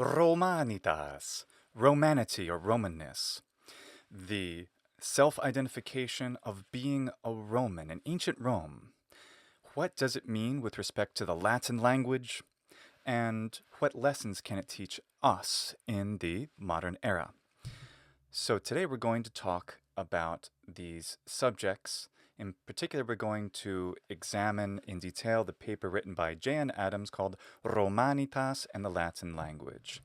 Romanitas, Romanity or Romanness, the self-identification of being a Roman in ancient Rome. What does it mean with respect to the Latin language, and what lessons can it teach us in the modern era? So today we're going to talk about these subjects. In particular, we're going to examine in detail the paper written by J.N. Adams called Romanitas and the Latin Language.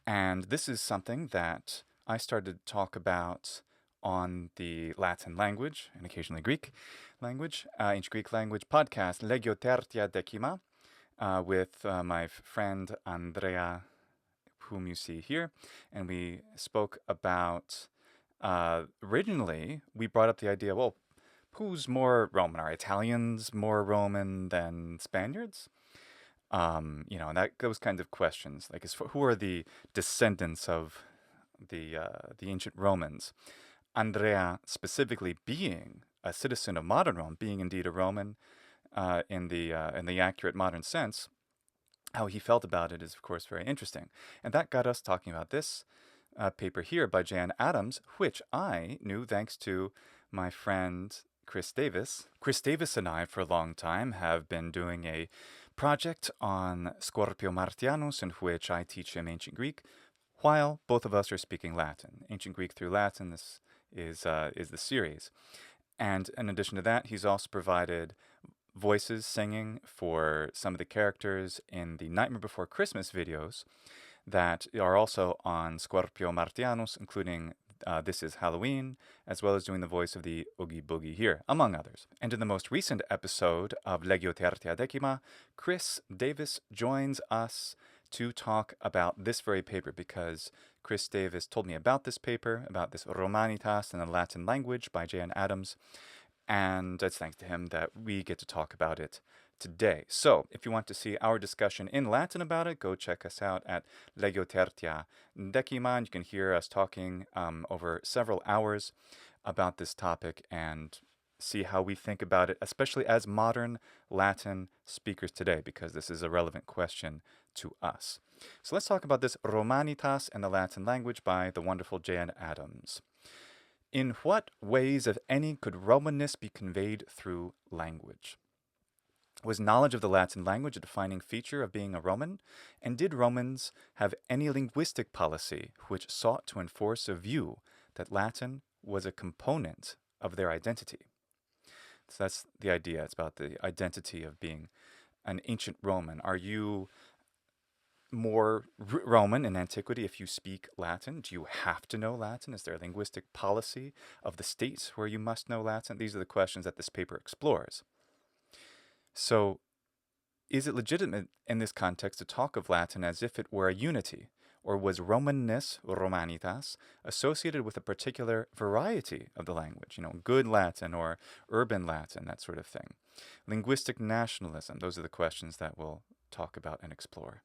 And this is something that I started to talk about on the Latin language and occasionally Greek language, ancient Greek language podcast, Legio XIII, with my friend Andrea, whom you see here. And we spoke about, originally, we brought up the idea, well, who's more Roman? Are Italians more Roman than Spaniards? And that those kinds of questions, like who are the descendants of the ancient Romans? Andrea specifically being a citizen of modern Rome, being indeed a Roman in the accurate modern sense, how he felt about it is of course very interesting, and that got us talking about this paper here by Jan Adams, which I knew thanks to my friend Chris Davis. Chris Davis and I, for a long time, have been doing a project on Scorpio Martianus, in which I teach him ancient Greek, while both of us are speaking Latin. Ancient Greek through Latin, this is the series. And in addition to that, he's also provided voices singing for some of the characters in the Nightmare Before Christmas videos that are also on Scorpio Martianus, including This Is Halloween, as well as doing the voice of the Oogie Boogie here, among others. And in the most recent episode of Legio XIII, Chris Davis joins us to talk about this very paper, because Chris Davis told me about this paper, about this Romanitas in the Latin language by J.N. Adams, and it's thanks to him that we get to talk about it today. So, if you want to see our discussion in Latin about it, go check us out at Legio XIII. You can hear us talking over several hours about this topic and see how we think about it, especially as modern Latin speakers today, because this is a relevant question to us. So let's talk about this Romanitas and the Latin language by the wonderful J.N. Adams. In what ways, if any, could Romanness be conveyed through language? Was knowledge of the Latin language a defining feature of being a Roman? And did Romans have any linguistic policy which sought to enforce a view that Latin was a component of their identity? So that's the idea. It's about the identity of being an ancient Roman. Are you more Roman in antiquity if you speak Latin? Do you have to know Latin? Is there a linguistic policy of the states where you must know Latin? These are the questions that this paper explores. So, is it legitimate in this context to talk of Latin as if it were a unity? Or was Romanness, Romanitas, associated with a particular variety of the language? Good Latin or urban Latin, that sort of thing. Linguistic nationalism, those are the questions that we'll talk about and explore.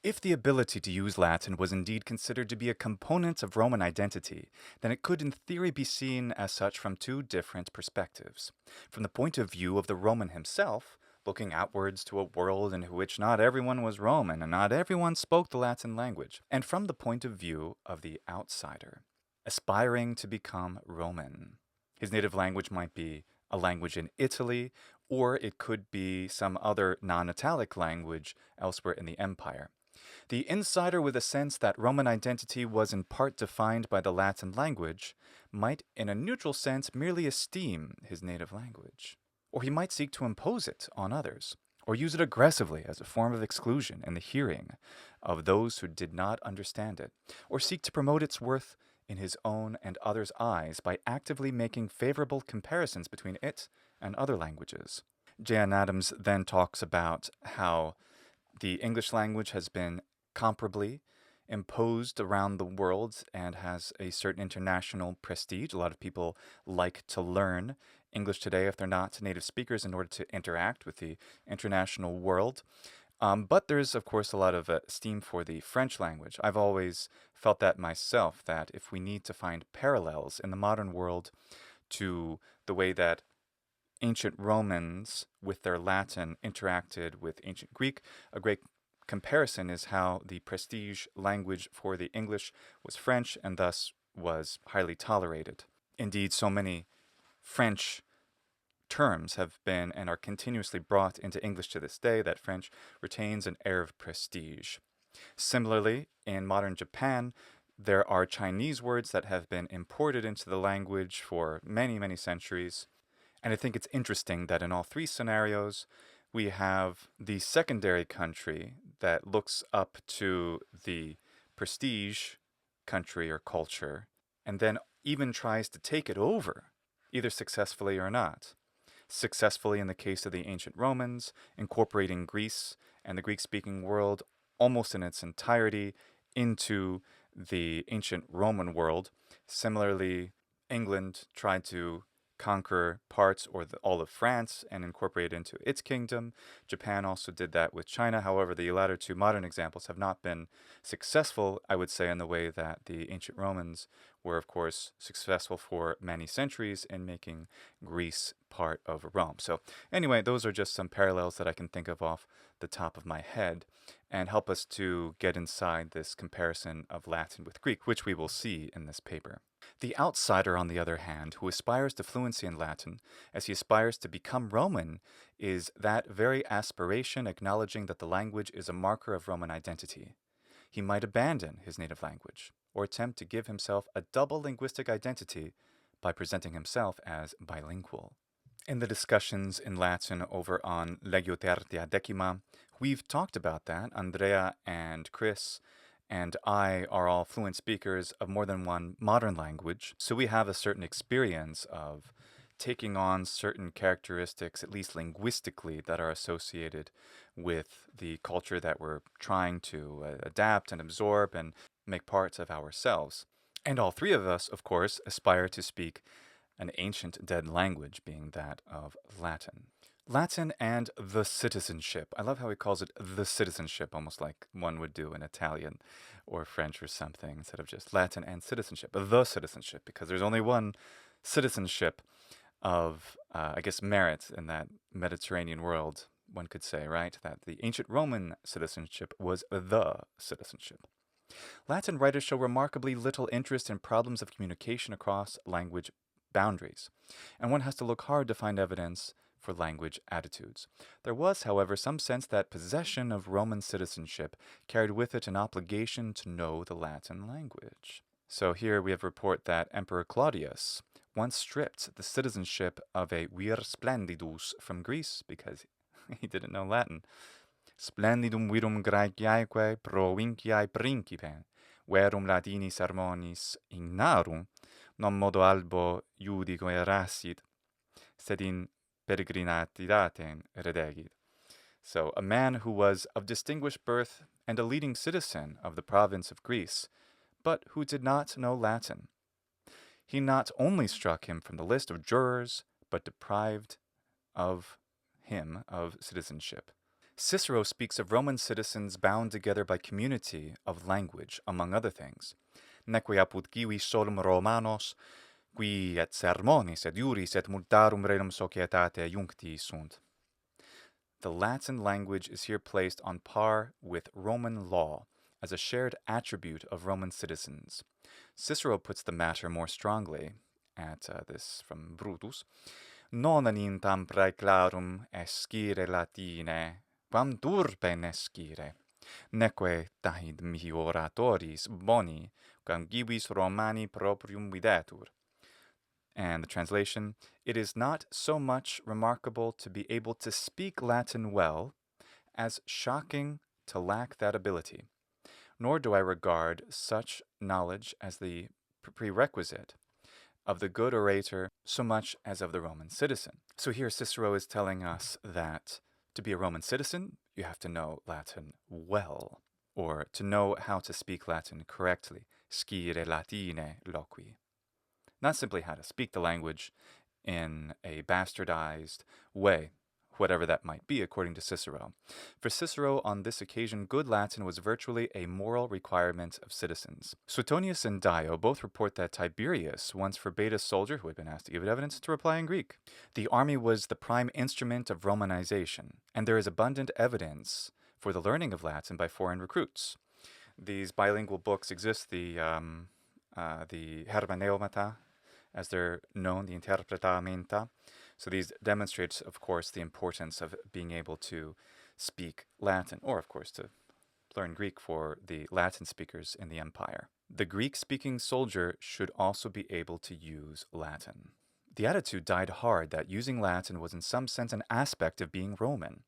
If the ability to use Latin was indeed considered to be a component of Roman identity, then it could in theory be seen as such from two different perspectives. From the point of view of the Roman himself, looking outwards to a world in which not everyone was Roman and not everyone spoke the Latin language, and from the point of view of the outsider, aspiring to become Roman. His native language might be a language in Italy, or it could be some other non-Italic language elsewhere in the empire. The insider with a sense that Roman identity was in part defined by the Latin language might, in a neutral sense, merely esteem his native language. Or he might seek to impose it on others, or use it aggressively as a form of exclusion in the hearing of those who did not understand it, or seek to promote its worth in his own and others' eyes by actively making favorable comparisons between it and other languages. J.N. Adams then talks about how the English language has been comparably imposed around the world and has a certain international prestige. A lot of people like to learn English today if they're not native speakers in order to interact with the international world. But there's, of course, a lot of esteem for the French language. I've always felt that myself, that if we need to find parallels in the modern world to the way that ancient Romans with their Latin interacted with ancient Greek, a great comparison is how the prestige language for the English was French and thus was highly tolerated. Indeed, so many French terms have been and are continuously brought into English to this day that French retains an air of prestige. Similarly, in modern Japan, there are Chinese words that have been imported into the language for many, many centuries. And I think it's interesting that in all three scenarios, we have the secondary country that looks up to the prestige country or culture and then even tries to take it over, either successfully or not. Successfully in the case of the ancient Romans, incorporating Greece and the Greek-speaking world almost in its entirety into the ancient Roman world. Similarly, England tried to conquer parts or all of France and incorporate it into its kingdom. Japan also did that with China. However, the latter two modern examples have not been successful, I would say, in the way that the ancient Romans were, of course, successful for many centuries in making Greece part of Rome. So anyway, those are just some parallels that I can think of off the top of my head and help us to get inside this comparison of Latin with Greek, which we will see in this paper. The outsider, on the other hand, who aspires to fluency in Latin as he aspires to become Roman, is that very aspiration acknowledging that the language is a marker of Roman identity. He might abandon his native language or attempt to give himself a double linguistic identity by presenting himself as bilingual. In the discussions in Latin over on Legio Tertia Decima, we've talked about that. Andrea and Chris and I are all fluent speakers of more than one modern language, so we have a certain experience of taking on certain characteristics, at least linguistically, that are associated with the culture that we're trying to adapt and absorb and make parts of ourselves. And all three of us, of course, aspire to speak an ancient dead language, being that of Latin. Latin and the citizenship. I love how he calls it the citizenship, almost like one would do in Italian or French or something, instead of just Latin and citizenship. The citizenship, because there's only one citizenship of, I guess, merit in that Mediterranean world, one could say, right? That the ancient Roman citizenship was the citizenship. Latin writers show remarkably little interest in problems of communication across language boundaries, and one has to look hard to find evidence for language attitudes. There was, however, some sense that possession of Roman citizenship carried with it an obligation to know the Latin language. So here we have a report that Emperor Claudius once stripped the citizenship of a vir splendidus from Greece because he didn't know Latin. Splendidum virum Graeciaeque provinciae principe, verum Latini sermonis ignarum, non modo albo judico erasit, sed in peregrinatidatem redegit. So, a man who was of distinguished birth and a leading citizen of the province of Greece, but who did not know Latin. He not only struck him from the list of jurors, but deprived of him of citizenship. Cicero speaks of Roman citizens bound together by community of language, among other things. Neque apud civis solum Romanos, qui et sermonis et iuris et multarum rerum societate iuncti sunt. The Latin language is here placed on par with Roman law as a shared attribute of Roman citizens. Cicero puts the matter more strongly at this from Brutus. Non anintam praeclarum escire Latine, quam turpe nescire, neque tahid mihi oratoris boni, quam civis Romani proprium videtur. And the translation, it is not so much remarkable to be able to speak Latin well as shocking to lack that ability. Nor do I regard such knowledge as the prerequisite of the good orator so much as of the Roman citizen. So here Cicero is telling us that to be a Roman citizen, you have to know Latin well, or to know how to speak Latin correctly, scire Latine loqui. Not simply how to speak the language in a bastardized way, whatever that might be, according to Cicero. For Cicero, on this occasion, good Latin was virtually a moral requirement of citizens. Suetonius and Dio both report that Tiberius once forbade a soldier who had been asked to give evidence to reply in Greek. The army was the prime instrument of Romanization, and there is abundant evidence for the learning of Latin by foreign recruits. These bilingual books exist, the Hermeneumata, as they're known, the Interpretamenta. So these demonstrates, of course, the importance of being able to speak Latin, or of course to learn Greek for the Latin speakers in the empire. The Greek-speaking soldier should also be able to use Latin. The attitude died hard that using Latin was in some sense an aspect of being Roman,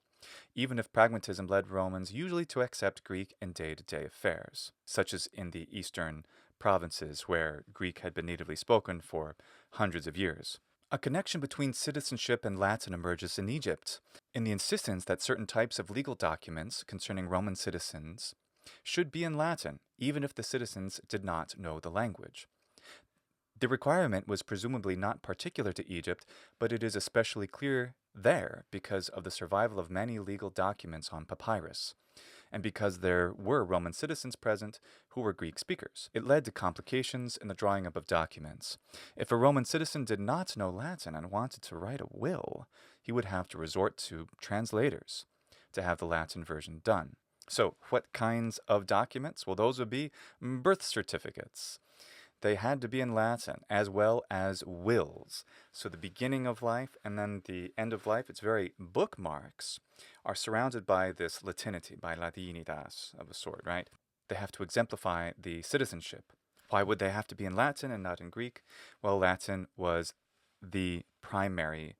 even if pragmatism led Romans usually to accept Greek in day-to-day affairs, such as in the eastern provinces where Greek had been natively spoken for hundreds of years. A connection between citizenship and Latin emerges in Egypt, in the insistence that certain types of legal documents concerning Roman citizens should be in Latin, even if the citizens did not know the language. The requirement was presumably not particular to Egypt, but it is especially clear there because of the survival of many legal documents on papyrus, and because there were Roman citizens present who were Greek speakers. It led to complications in the drawing up of documents. If a Roman citizen did not know Latin and wanted to write a will, he would have to resort to translators to have the Latin version done. So, what kinds of documents? Well, those would be birth certificates. They had to be in Latin, as well as wills. So the beginning of life and then the end of life, its very bookmarks, are surrounded by this Latinity, by Latinitas of a sort, right? They have to exemplify the citizenship. Why would they have to be in Latin and not in Greek? Well, Latin was the primary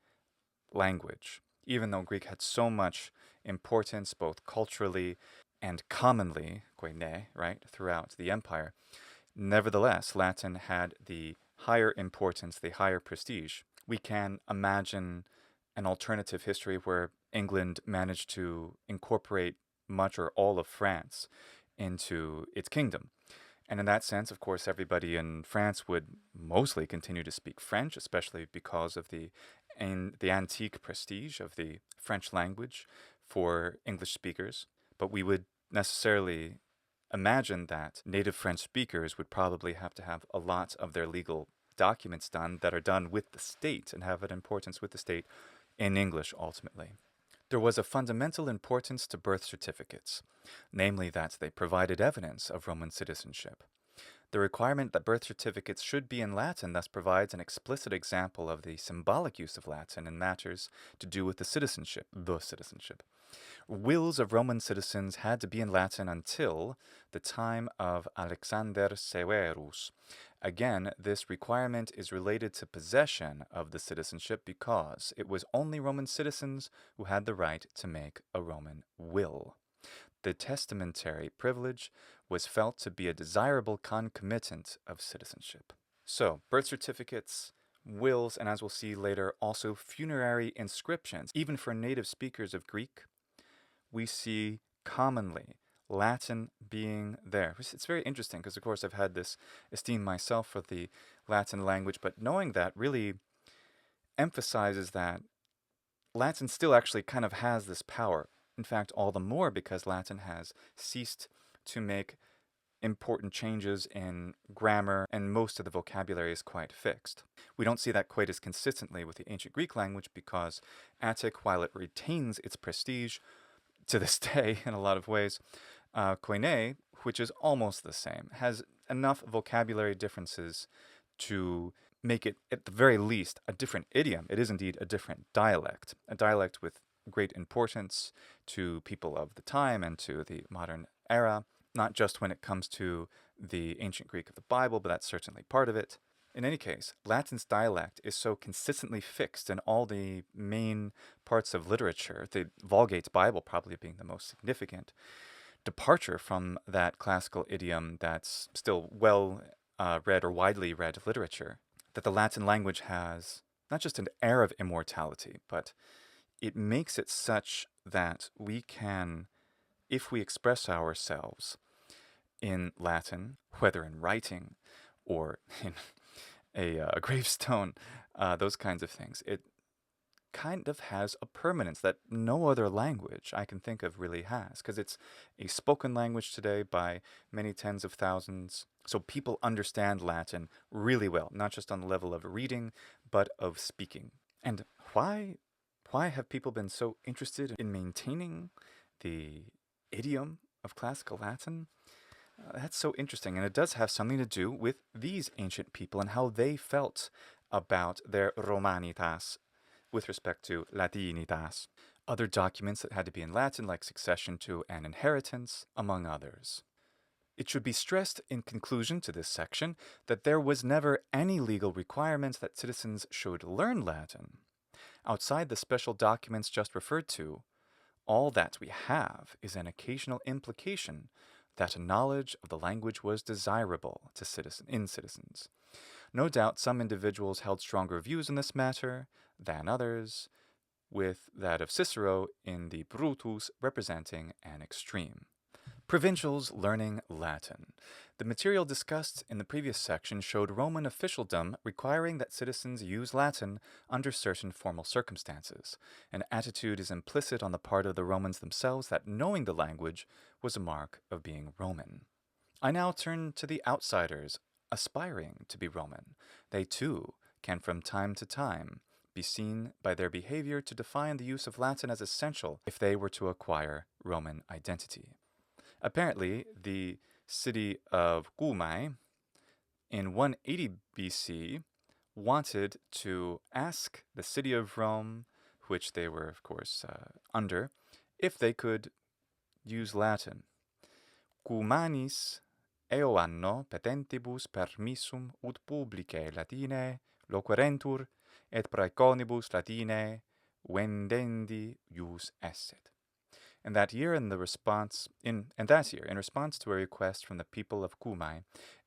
language, even though Greek had so much importance, both culturally and commonly, koine, right, throughout the empire. Nevertheless, Latin had the higher importance, the higher prestige. We can imagine an alternative history where England managed to incorporate much or all of France into its kingdom. And in that sense, of course, everybody in France would mostly continue to speak French, especially because of the antique prestige of the French language for English speakers. But we would necessarily imagine that native French speakers would probably have to have a lot of their legal documents done that are done with the state and have an importance with the state in English ultimately. There was a fundamental importance to birth certificates, namely that they provided evidence of Roman citizenship. The requirement that birth certificates should be in Latin thus provides an explicit example of the symbolic use of Latin in matters to do with the citizenship. Wills of Roman citizens had to be in Latin until the time of Alexander Severus. Again, this requirement is related to possession of the citizenship because it was only Roman citizens who had the right to make a Roman will. The testamentary privilege was felt to be a desirable concomitant of citizenship. So, birth certificates, wills, and as we'll see later, also funerary inscriptions. Even for native speakers of Greek, we see commonly Latin being there. It's very interesting because, of course, I've had this esteem myself for the Latin language, but knowing that really emphasizes that Latin still actually kind of has this power. In fact, all the more because Latin has ceased to make important changes in grammar, and most of the vocabulary is quite fixed. We don't see that quite as consistently with the ancient Greek language because Attic, while it retains its prestige to this day in a lot of ways, Koine, which is almost the same, has enough vocabulary differences to make it, at the very least, a different idiom. It is indeed a different dialect, a dialect with great importance to people of the time and to the modern era, not just when it comes to the ancient Greek of the Bible, but that's certainly part of it. In any case, Latin's dialect is so consistently fixed in all the main parts of literature, the Vulgate Bible probably being the most significant departure from that classical idiom that's still well read or widely read literature, that the Latin language has not just an air of immortality, but it makes it such that we can, if we express ourselves in Latin, whether in writing or in a gravestone, those kinds of things, it kind of has a permanence that no other language I can think of really has, because it's a spoken language today by many tens of thousands. So people understand Latin really well, not just on the level of reading, but of speaking. And why have people been so interested in maintaining the idiom of classical Latin? That's so interesting, and it does have something to do with these ancient people and how they felt about their Romanitas with respect to Latinitas. Other documents that had to be in Latin, like succession to an inheritance, among others. It should be stressed in conclusion to this section that there was never any legal requirement that citizens should learn Latin. Outside the special documents just referred to, all that we have is an occasional implication that a knowledge of the language was desirable to citizens. No doubt some individuals held stronger views in this matter than others, with that of Cicero in the Brutus representing an extreme. Provincials learning Latin. The material discussed in the previous section showed Roman officialdom requiring that citizens use Latin under certain formal circumstances. An attitude is implicit on the part of the Romans themselves that knowing the language was a mark of being Roman. I now turn to the outsiders aspiring to be Roman. They too can from time to time be seen by their behavior to define the use of Latin as essential if they were to acquire Roman identity. Apparently, the city of Cumae in 180 BC wanted to ask the city of Rome, which they were, of course, under, if they could use Latin. Cumanis eo anno petentibus permissum ut publicae Latinae loquerentur et praeconibus Latinae vendendi jus esset. And that year, in response to a request from the people of Cumae,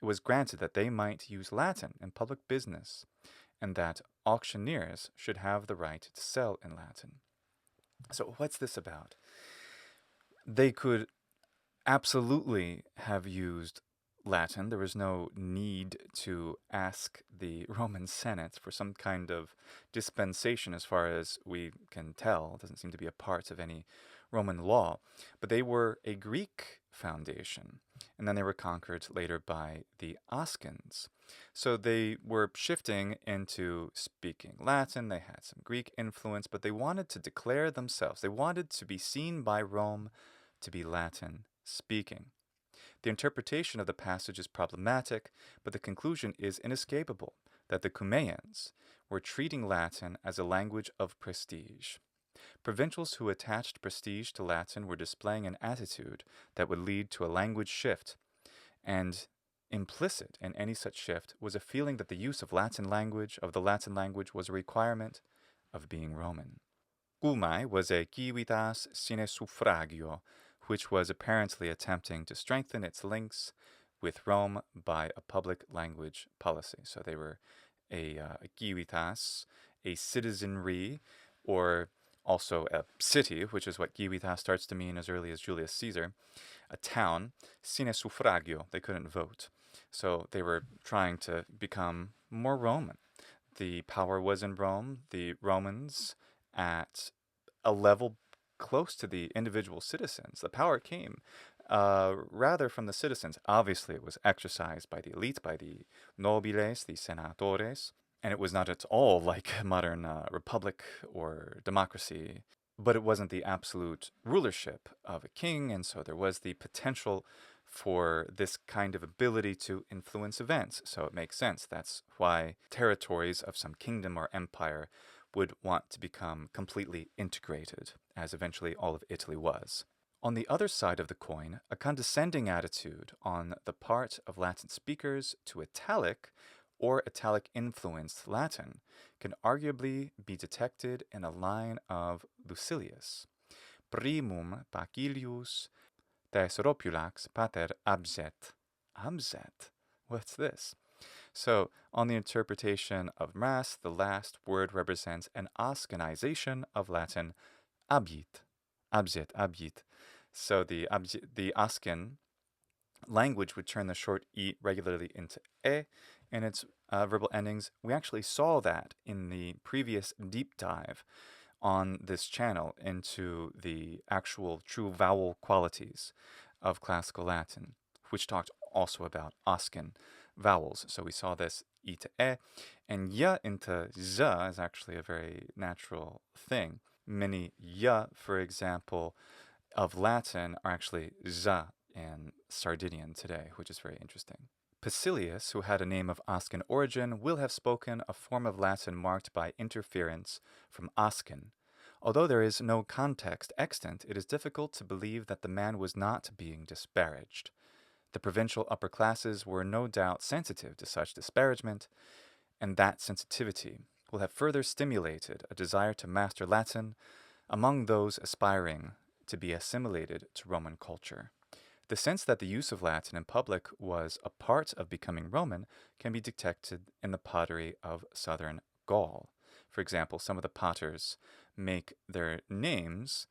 it was granted that they might use Latin in public business, and that auctioneers should have the right to sell in Latin. So what's this about? They could absolutely have used Latin. There was no need to ask the Roman Senate for some kind of dispensation, as far as we can tell. It doesn't seem to be a part of any Roman law. But they were a Greek foundation, and then they were conquered later by the Oscans. So they were shifting into speaking Latin. They had some Greek influence, but they wanted to declare themselves. They wanted to be seen by Rome to be Latin speaking. The interpretation of the passage is problematic, but the conclusion is inescapable, that the Cumaeans were treating Latin as a language of prestige. Provincials who attached prestige to Latin were displaying an attitude that would lead to a language shift, and implicit in any such shift was a feeling that the use of the Latin language was a requirement of being Roman. Cumae was a civitas sine suffragio, which was apparently attempting to strengthen its links with Rome by a public language policy. So they were a civitas, a citizenry, or also a city, which is what civitas starts to mean as early as Julius Caesar, a town, sine suffragio, they couldn't vote. So they were trying to become more Roman. The power was in Rome. The Romans, at a level close to the individual citizens, the power came rather from the citizens. Obviously, it was exercised by the elite, by the nobiles, the senatores, and it was not at all like a modern republic or democracy, but it wasn't the absolute rulership of a king, and so there was the potential for this kind of ability to influence events. So it makes sense. That's why territories of some kingdom or empire would want to become completely integrated, as eventually all of Italy was. On the other side of the coin, a condescending attitude on the part of Latin speakers to Italic or Italic-influenced Latin can arguably be detected in a line of Lucilius. Primum Bacilius des Ropulax pater abset. Abset? What's this? So, on the interpretation of Mass, the last word represents an Oscanization of Latin abit. Absit, abit. So the Oscan language would turn the short E regularly into E in its verbal endings. We actually saw that in the previous deep dive on this channel into the actual true vowel qualities of classical Latin, which talked also about Oscan vowels. So we saw this E to E, and Y into Z is actually a very natural thing. Many Y, for example, of Latin are actually za in Sardinian today, which is very interesting. Basilius, who had a name of Oscan origin, will have spoken a form of Latin marked by interference from Oscan. Although there is no context extant, it is difficult to believe that the man was not being disparaged. The provincial upper classes were no doubt sensitive to such disparagement, and that sensitivity will have further stimulated a desire to master Latin among those aspiring to be assimilated to Roman culture. The sense that the use of Latin in public was a part of becoming Roman can be detected in the pottery of southern Gaul. For example, some of the potters make their names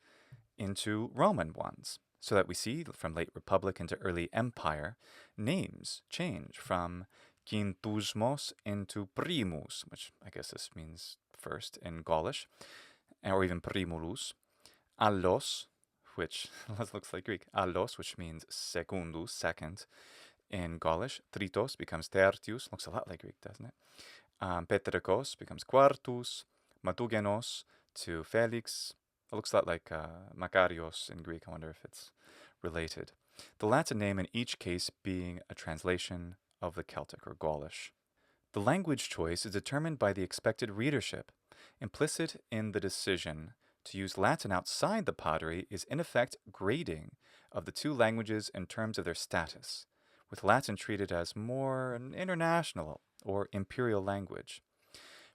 into Roman ones, so that we see from late Republic into early Empire, names change from quintusmos into primus, which I guess this means first in Gaulish, or even primulus, allos, which looks like Greek, allos, which means secundus, second, in Gaulish. Tritos becomes tertius, looks a lot like Greek, doesn't it? Petrikos becomes quartus, Matugenos to Felix. It looks a lot like Makarios in Greek. I wonder if it's related. The Latin name in each case being a translation of the Celtic or Gaulish. The language choice is determined by the expected readership. Implicit in the decision to use Latin outside the pottery is in effect grading of the two languages in terms of their status, with Latin treated as more an international or imperial language.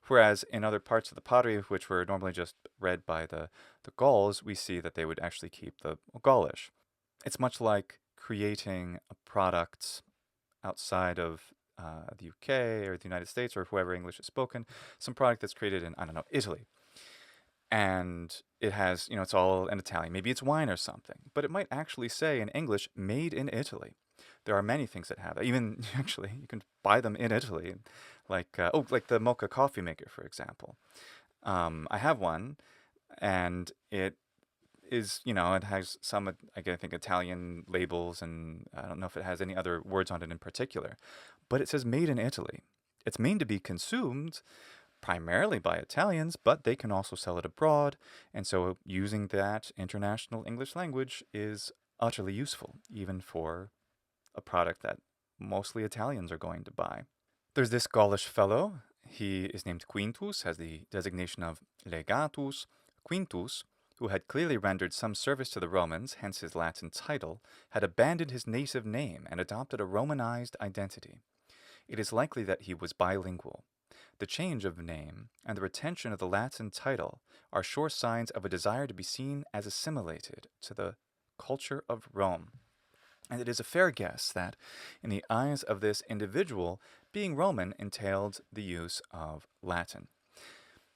Whereas in other parts of the pottery, which were normally just read by the Gauls, we see that they would actually keep the Gaulish. It's much like creating a product outside of the UK or the United States or whoever English is spoken, some product that's created in, I don't know, Italy. And it has, it's all in Italian. Maybe it's wine or something, but it might actually say in English, made in Italy. There are many things that have that. Even, actually, you can buy them in Italy. Like, like the Mocha coffee maker, for example. I have one, and it is, it has some, I think, Italian labels, and I don't know if it has any other words on it in particular. But it says made in Italy. It's meant to be consumed primarily by Italians, but they can also sell it abroad, and so using that international English language is utterly useful, even for a product that mostly Italians are going to buy. There's this Gaulish fellow. He is named Quintus, has the designation of legatus. Quintus, who had clearly rendered some service to the Romans, hence his Latin title, had abandoned his native name and adopted a Romanized identity. It is likely that he was bilingual. The change of name and the retention of the Latin title are sure signs of a desire to be seen as assimilated to the culture of Rome. And it is a fair guess that, in the eyes of this individual, being Roman entailed the use of Latin.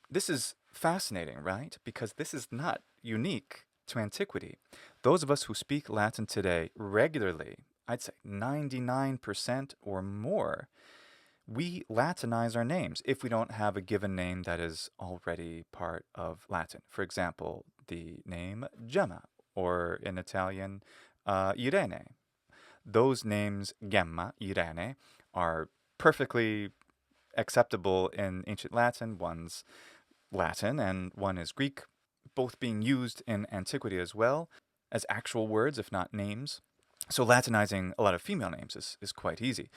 This is fascinating, right? Because this is not unique to antiquity. Those of us who speak Latin today regularly, I'd say 99% or more, we Latinize our names if we don't have a given name that is already part of Latin. For example, the name Gemma, or in Italian, Irene. Those names, Gemma, Irene, are perfectly acceptable in ancient Latin. One's Latin and one is Greek, both being used in antiquity as well as actual words, if not names. So Latinizing a lot of female names is quite easy.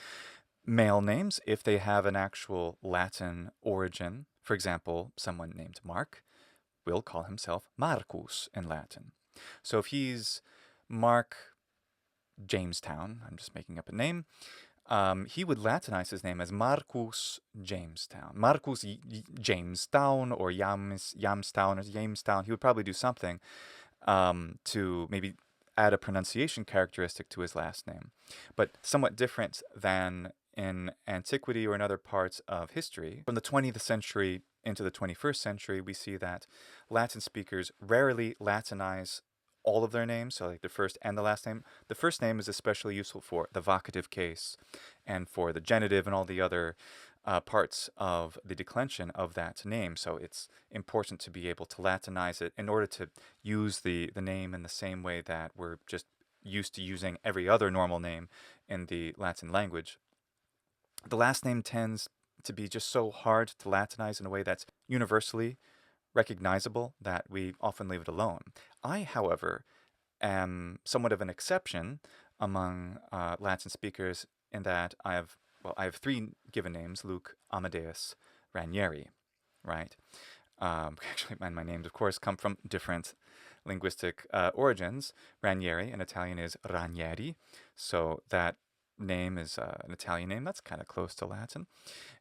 Male names, if they have an actual Latin origin, for example, someone named Mark will call himself Marcus in Latin. So if he's Mark Jamestown, I'm just making up a name, he would Latinize his name as Marcus Jamestown. Marcus Jamestown or Yamstown or Jamestown. He would probably do something to maybe add a pronunciation characteristic to his last name. But somewhat different than in antiquity or in other parts of history. From the 20th century into the 21st century, we see that Latin speakers rarely Latinize all of their names, so like the first and the last name. The first name is especially useful for the vocative case and for the genitive and all the other parts of the declension of that name. So it's important to be able to Latinize it in order to use the name in the same way that we're just used to using every other normal name in the Latin language. The last name tends to be just so hard to Latinize in a way that's universally recognizable that we often leave it alone. I, however, am somewhat of an exception among Latin speakers in that I have three given names: Luke, Amadeus, Ranieri, right? Actually, my names, of course, come from different linguistic origins. Ranieri in Italian is Ranieri, so that name is an Italian name that's kind of close to Latin.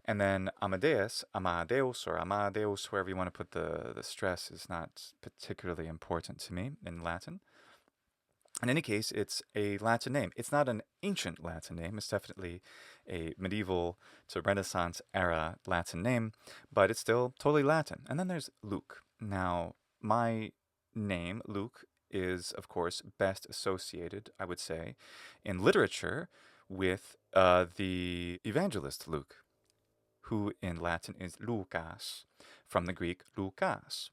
And then Amadeus, Amadeus or Amadeus, wherever you want to put the stress, is not particularly important to me in Latin. In any case, it's a Latin name. It's not an ancient Latin name. It's definitely a medieval to Renaissance era Latin name, but it's still totally Latin. And then there's Luke. Now, my name, Luke, is, of course, best associated, I would say, in literature with the evangelist Luke, who in Latin is Lucas, from the Greek Lucas.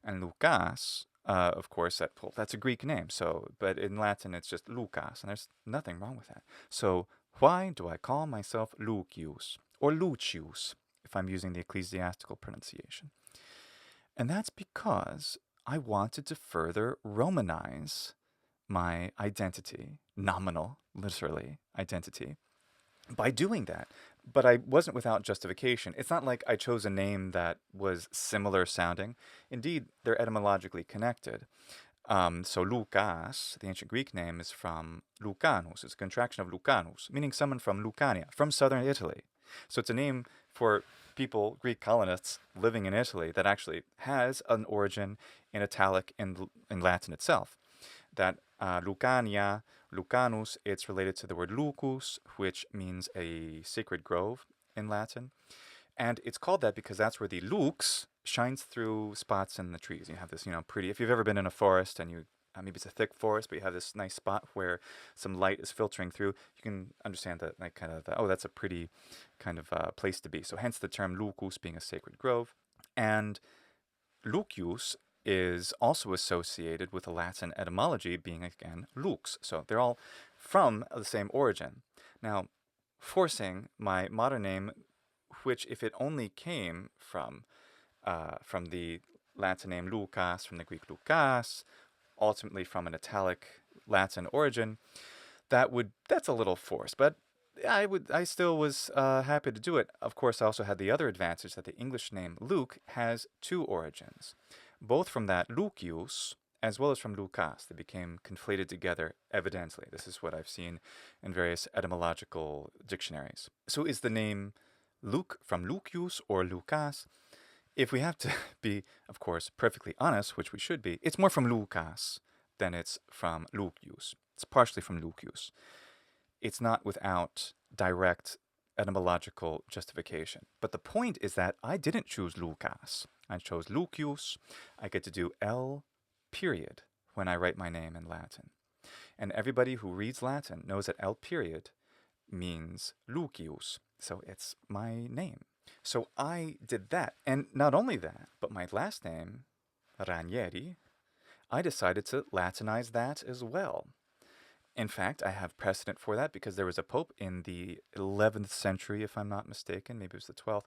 And Lucas, of course, that's a Greek name. So, but in Latin, it's just Lucas, and there's nothing wrong with that. So, why do I call myself Lucius or Lucius if I'm using the ecclesiastical pronunciation? And that's because I wanted to further Romanize my identity, nominal, literally, identity, by doing that. But I wasn't without justification. It's not like I chose a name that was similar sounding. Indeed, they're etymologically connected. So Lucas, the ancient Greek name, is from Lucanus. It's a contraction of Lucanus, meaning someone from Lucania, from southern Italy. So it's a name for people, Greek colonists, living in Italy that actually has an origin in Italic in Latin itself. That Lucania, Lucanus, it's related to the word lucus, which means a sacred grove in Latin. And it's called that because that's where the lux shines through spots in the trees. You have this, pretty, if you've ever been in a forest and you, maybe it's a thick forest, but you have this nice spot where some light is filtering through, you can understand that, like, kind of, oh, that's a pretty kind of place to be. So hence the term lucus being a sacred grove. And lucius is also associated with the Latin etymology being, again, lux. So they're all from the same origin. Now, forcing my modern name, which if it only came from the Latin name Lucas, from the Greek Lucas, ultimately from an Italic Latin origin, that's a little forced. But I still was happy to do it. Of course, I also had the other advantage that the English name Luke has two origins, both from that Lucius as well as from Lucas. They became conflated together evidently. This is what I've seen in various etymological dictionaries. So is the name Luke from Lucius or Lucas? If we have to be, of course, perfectly honest, which we should be, it's more from Lucas than it's from Lucius. It's partially from Lucius. It's not without direct etymological justification. But the point is that I didn't choose Lucas. I chose Lucius. I get to do L period when I write my name in Latin. And everybody who reads Latin knows that L period means Lucius. So it's my name. So I did that. And not only that, but my last name, Ranieri, I decided to Latinize that as well. In fact, I have precedent for that because there was a pope in the 11th century, if I'm not mistaken, maybe it was the 12th,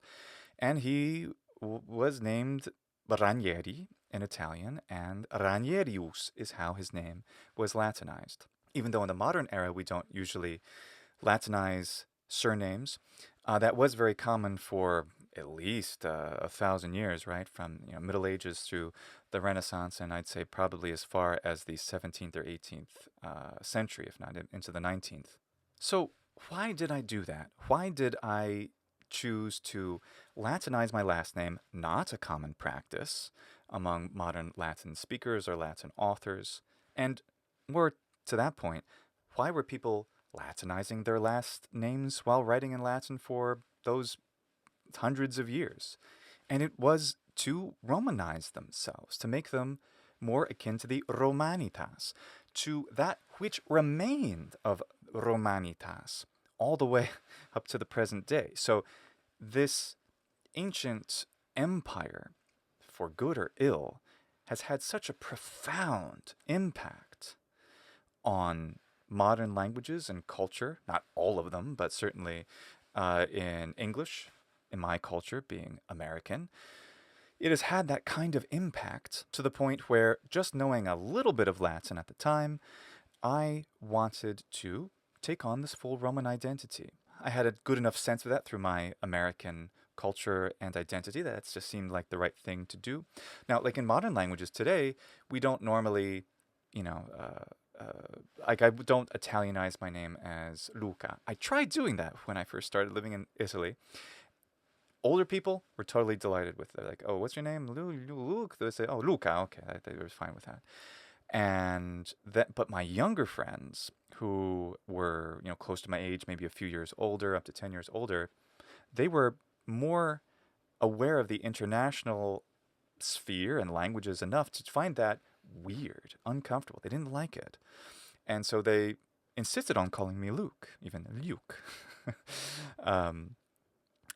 and he was named Ranieri in Italian, and Ranierius is how his name was Latinized. Even though in the modern era we don't usually Latinize surnames, that was very common for at least 1,000 years, right? From Middle Ages through the Renaissance, and I'd say probably as far as the 17th or 18th century, if not into the 19th. So why did I do that? Why did I choose to Latinize my last name? Not a common practice among modern Latin speakers or Latin authors. And more to that point, why were people Latinizing their last names while writing in Latin for those hundreds of years? And it was to Romanize themselves, to make them more akin to the Romanitas, to that which remained of Romanitas all the way up to the present day. So this ancient empire, for good or ill, has had such a profound impact on modern languages and culture, not all of them, but certainly in English, in my culture being American, it has had that kind of impact to the point where just knowing a little bit of Latin at the time, I wanted to take on this full Roman identity. I had a good enough sense of that through my American culture and identity that it just seemed like the right thing to do. Now, like in modern languages today, we don't normally, you know, like I don't Italianize my name as Luca. I tried doing that when I first started living in Italy. Older people were totally delighted with it. They're like, "Oh, what's your name?" Luke. They say, "Oh, Luca." Okay, they were fine with that. And that, but my younger friends who were, close to my age, maybe a few years older, up to 10 years older, they were more aware of the international sphere and languages enough to find that weird, uncomfortable. They didn't like it. And so they insisted on calling me Luke, even Luke. um,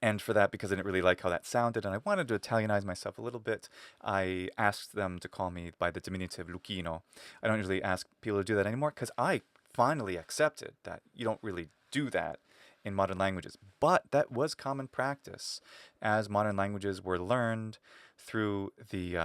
and for that, because I didn't really like how that sounded, and I wanted to Italianize myself a little bit, I asked them to call me by the diminutive Lucchino. I don't usually ask people to do that anymore, because I finally accepted that you don't really do that in modern languages. But that was common practice as modern languages were learned through the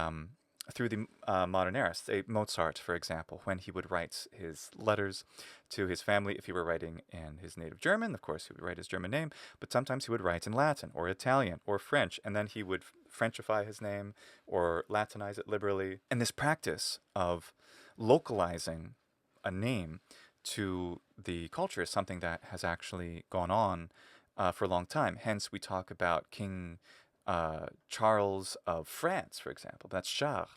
modern era. Say Mozart, for example, when he would write his letters to his family, if he were writing in his native German, of course, he would write his German name, but sometimes he would write in Latin or Italian or French, and then he would Frenchify his name or Latinize it liberally. And this practice of localizing a name to the culture is something that has actually gone on for a long time. Hence, we talk about King Charles of France, for example. That's Charles.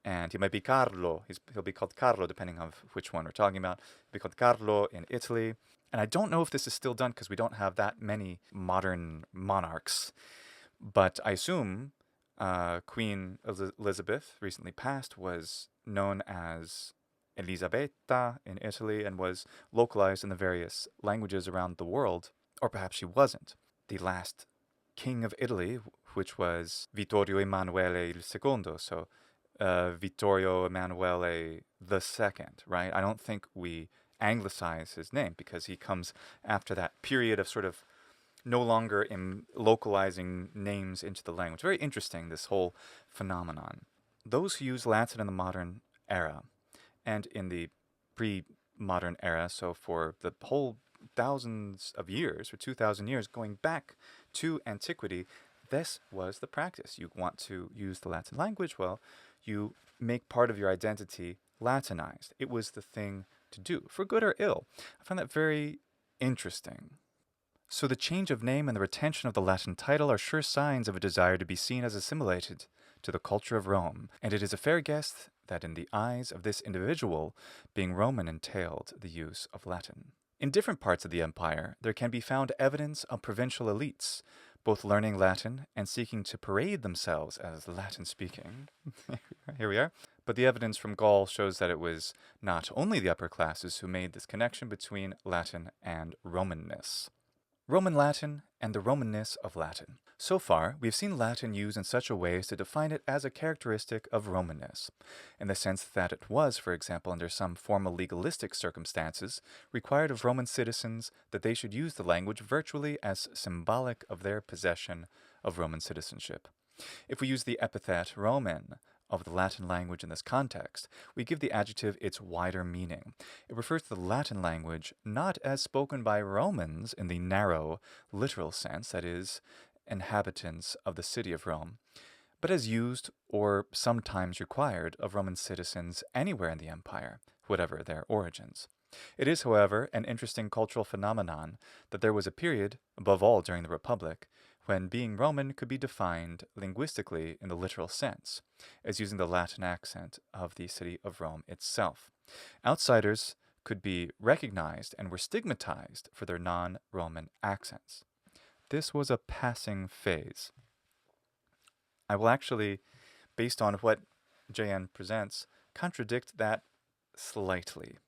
And he might be Carlo. He'll be called Carlo, depending on which one we're talking about. He'll be called Carlo in Italy. And I don't know if this is still done because we don't have that many modern monarchs. But I assume Queen Elizabeth, recently passed, was known as Elisabetta in Italy and was localized in the various languages around the world. Or perhaps she wasn't. The last king of Italy, which was Vittorio Emanuele II, so Vittorio Emanuele II, right? I don't think we anglicize his name because he comes after that period of sort of no longer localizing names into the language. Very interesting, this whole phenomenon. Those who use Latin in the modern era and in the pre-modern era, so for the whole thousands of years, or 2,000 years, going back to antiquity, this was the practice. You want to use the Latin language, well, you make part of your identity Latinized. It was the thing to do, for good or ill. I find that very interesting. So the change of name and the retention of the Latin title are sure signs of a desire to be seen as assimilated to the culture of Rome, and it is a fair guess that in the eyes of this individual, being Roman entailed the use of Latin. In different parts of the empire, there can be found evidence of provincial elites, both learning Latin and seeking to parade themselves as Latin-speaking. Here we are. But the evidence from Gaul shows that it was not only the upper classes who made this connection between Latin and Romanness. Roman Latin and the Romanness of Latin. So far, we've seen Latin used in such a way as to define it as a characteristic of Romanness, in the sense that it was, for example, under some formal legalistic circumstances, required of Roman citizens that they should use the language virtually as symbolic of their possession of Roman citizenship. If we use the epithet Roman of the Latin language in this context, we give the adjective its wider meaning. It refers to the Latin language not as spoken by Romans in the narrow, literal sense, that is, inhabitants of the city of Rome, but as used or sometimes required of Roman citizens anywhere in the empire, whatever their origins. It is, however, an interesting cultural phenomenon that there was a period, above all during the Republic, when being Roman could be defined linguistically in the literal sense, as using the Latin accent of the city of Rome itself. Outsiders could be recognized and were stigmatized for their non-Roman accents. This was a passing phase. I will actually, based on what JN presents, contradict that slightly.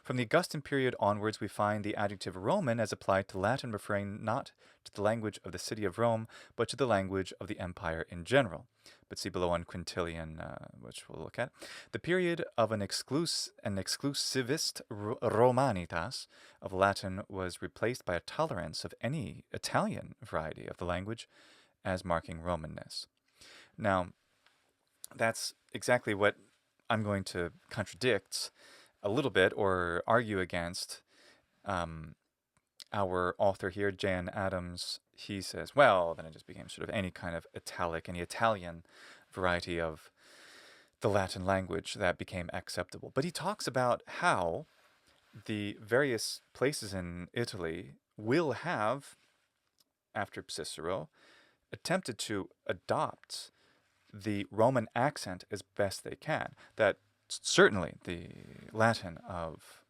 From the Augustan period onwards, we find the adjective Roman as applied to Latin referring not to the language of the city of Rome, but to the language of the empire in general. But see below on Quintilian, which we'll look at. The period of an exclusivist Romanitas of Latin was replaced by a tolerance of any Italian variety of the language as marking Romanness. Now, that's exactly what I'm going to contradict a little bit or argue against. Um, our author here, Jan Adams, he says, well, then it just became sort of any kind of Italic, any Italian variety of the Latin language that became acceptable. But he talks about how the various places in Italy will have, after Cicero, attempted to adopt the Roman accent as best they can. That certainly the Latin of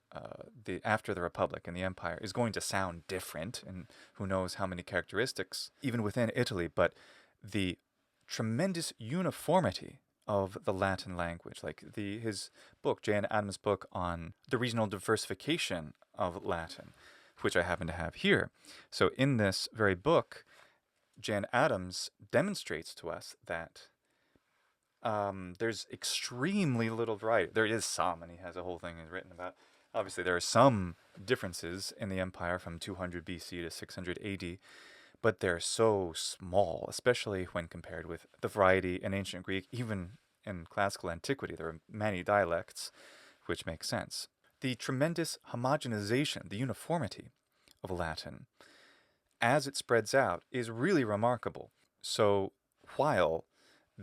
the after the Republic and the Empire is going to sound different, and who knows how many characteristics even within Italy. But the tremendous uniformity of the Latin language, like his book, Jan Adams' book on the regional diversification of Latin, which I happen to have here. So in this very book, Jan Adams demonstrates to us that there's extremely little variety. There is some, and he has a whole thing written about. Obviously, there are some differences in the empire from 200 BC to 600 AD, but they're so small, especially when compared with the variety in ancient Greek. Even in classical antiquity, there are many dialects, which makes sense. The tremendous homogenization, the uniformity of Latin, as it spreads out, is really remarkable. So while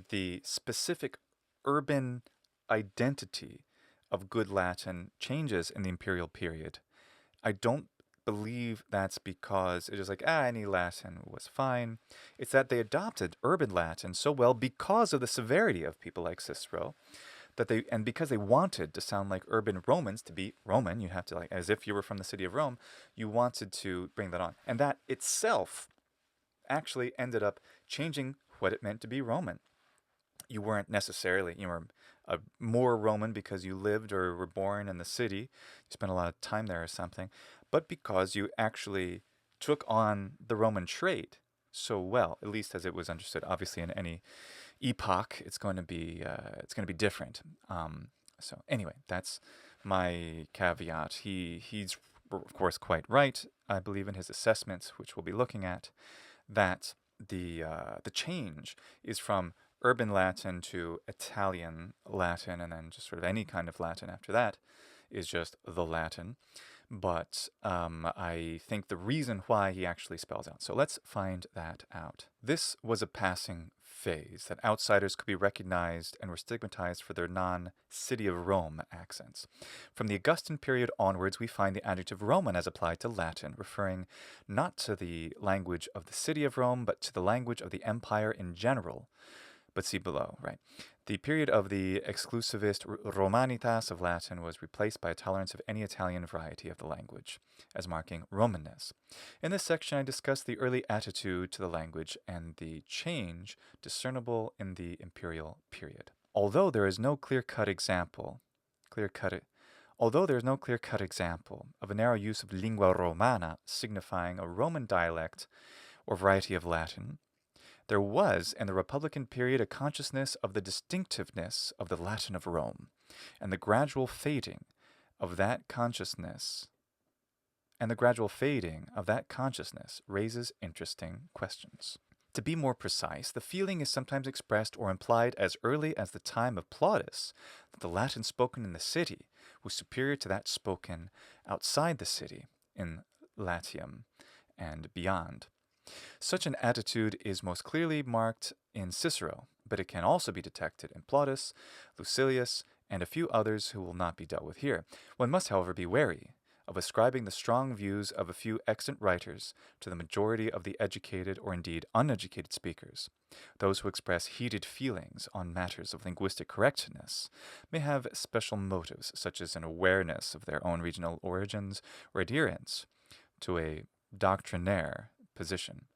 the specific urban identity of good Latin changes in the imperial period, I don't believe that's because it's just like, any Latin was fine. It's that they adopted urban Latin so well because of the severity of people like Cicero, and because they wanted to sound like urban Romans. To be Roman, you have to, like, as if you were from the city of Rome, you wanted to bring that on. And that itself actually ended up changing what it meant to be Roman. You weren't necessarily, you were more Roman because you lived or were born in the city, you spent a lot of time there or something, but because you actually took on the Roman trait so well, at least as it was understood. Obviously, in any epoch, it's going to be different. So anyway, that's my caveat. He's of course quite right, I believe, in his assessments, which we'll be looking at, that the change is from urban Latin to Italian Latin, and then just sort of any kind of Latin after that is just the Latin. But I think the reason why he actually spells out. So let's find that out. This was a passing phase, that outsiders could be recognized and were stigmatized for their non-City of Rome accents. From the Augustan period onwards, we find the adjective Roman as applied to Latin, referring not to the language of the City of Rome, but to the language of the empire in general. But see below, right? The period of the exclusivist Romanitas of Latin was replaced by a tolerance of any Italian variety of the language, as marking Romanness. In this section, I discuss the early attitude to the language and the change discernible in the imperial period. Although there is no clear-cut example of a narrow use of lingua romana signifying a Roman dialect or variety of Latin, there was, in the Republican period, a consciousness of the distinctiveness of the Latin of Rome, and the gradual fading of that consciousness raises interesting questions. To be more precise, the feeling is sometimes expressed or implied as early as the time of Plautus that the Latin spoken in the city was superior to that spoken outside the city, in Latium and beyond. Such an attitude is most clearly marked in Cicero, but it can also be detected in Plautus, Lucilius, and a few others who will not be dealt with here. One must, however, be wary of ascribing the strong views of a few extant writers to the majority of the educated or indeed uneducated speakers. Those who express heated feelings on matters of linguistic correctness may have special motives, such as an awareness of their own regional origins or adherence to a doctrinaire position,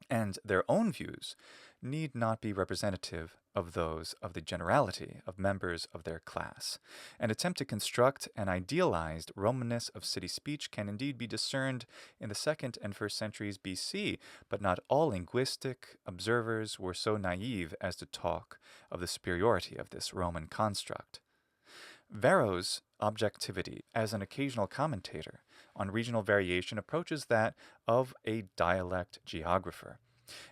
and their own views need not be representative of those of the generality of members of their class. An attempt to construct an idealized Romanness of city speech can indeed be discerned in the 2nd and 1st centuries BC, but not all linguistic observers were so naive as to talk of the superiority of this Roman construct. Varro's objectivity as an occasional commentator on regional variation approaches that of a dialect geographer.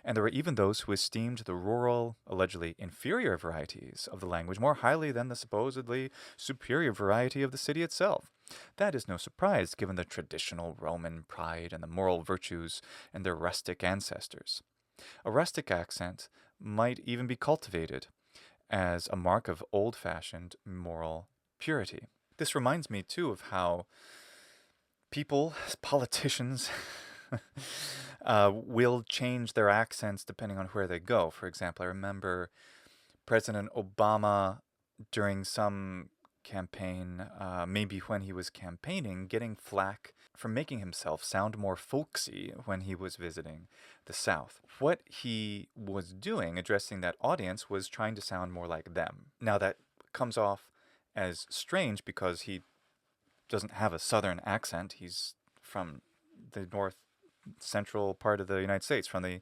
And there were even those who esteemed the rural, allegedly inferior varieties of the language more highly than the supposedly superior variety of the city itself. That is no surprise, given the traditional Roman pride and the moral virtues and their rustic ancestors. A rustic accent might even be cultivated as a mark of old-fashioned moral purity. This reminds me, too, of how people, politicians, will change their accents depending on where they go. For example, I remember President Obama during some campaign, maybe when he was campaigning, getting flack for making himself sound more folksy when he was visiting the South. What he was doing, addressing that audience, was trying to sound more like them. Now, that comes off as strange because he doesn't have a Southern accent. He's from the north central part of the United States, from the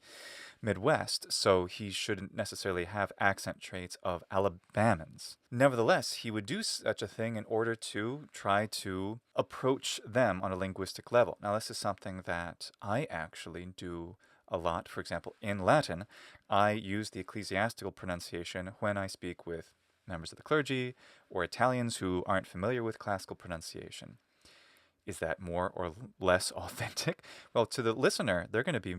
Midwest, so he shouldn't necessarily have accent traits of Alabamans. Nevertheless, he would do such a thing in order to try to approach them on a linguistic level. Now, this is something that I actually do a lot. For example, in Latin, I use the ecclesiastical pronunciation when I speak with members of the clergy or Italians who aren't familiar with classical pronunciation. Is that more or less authentic? Well, to the listener, they're going to be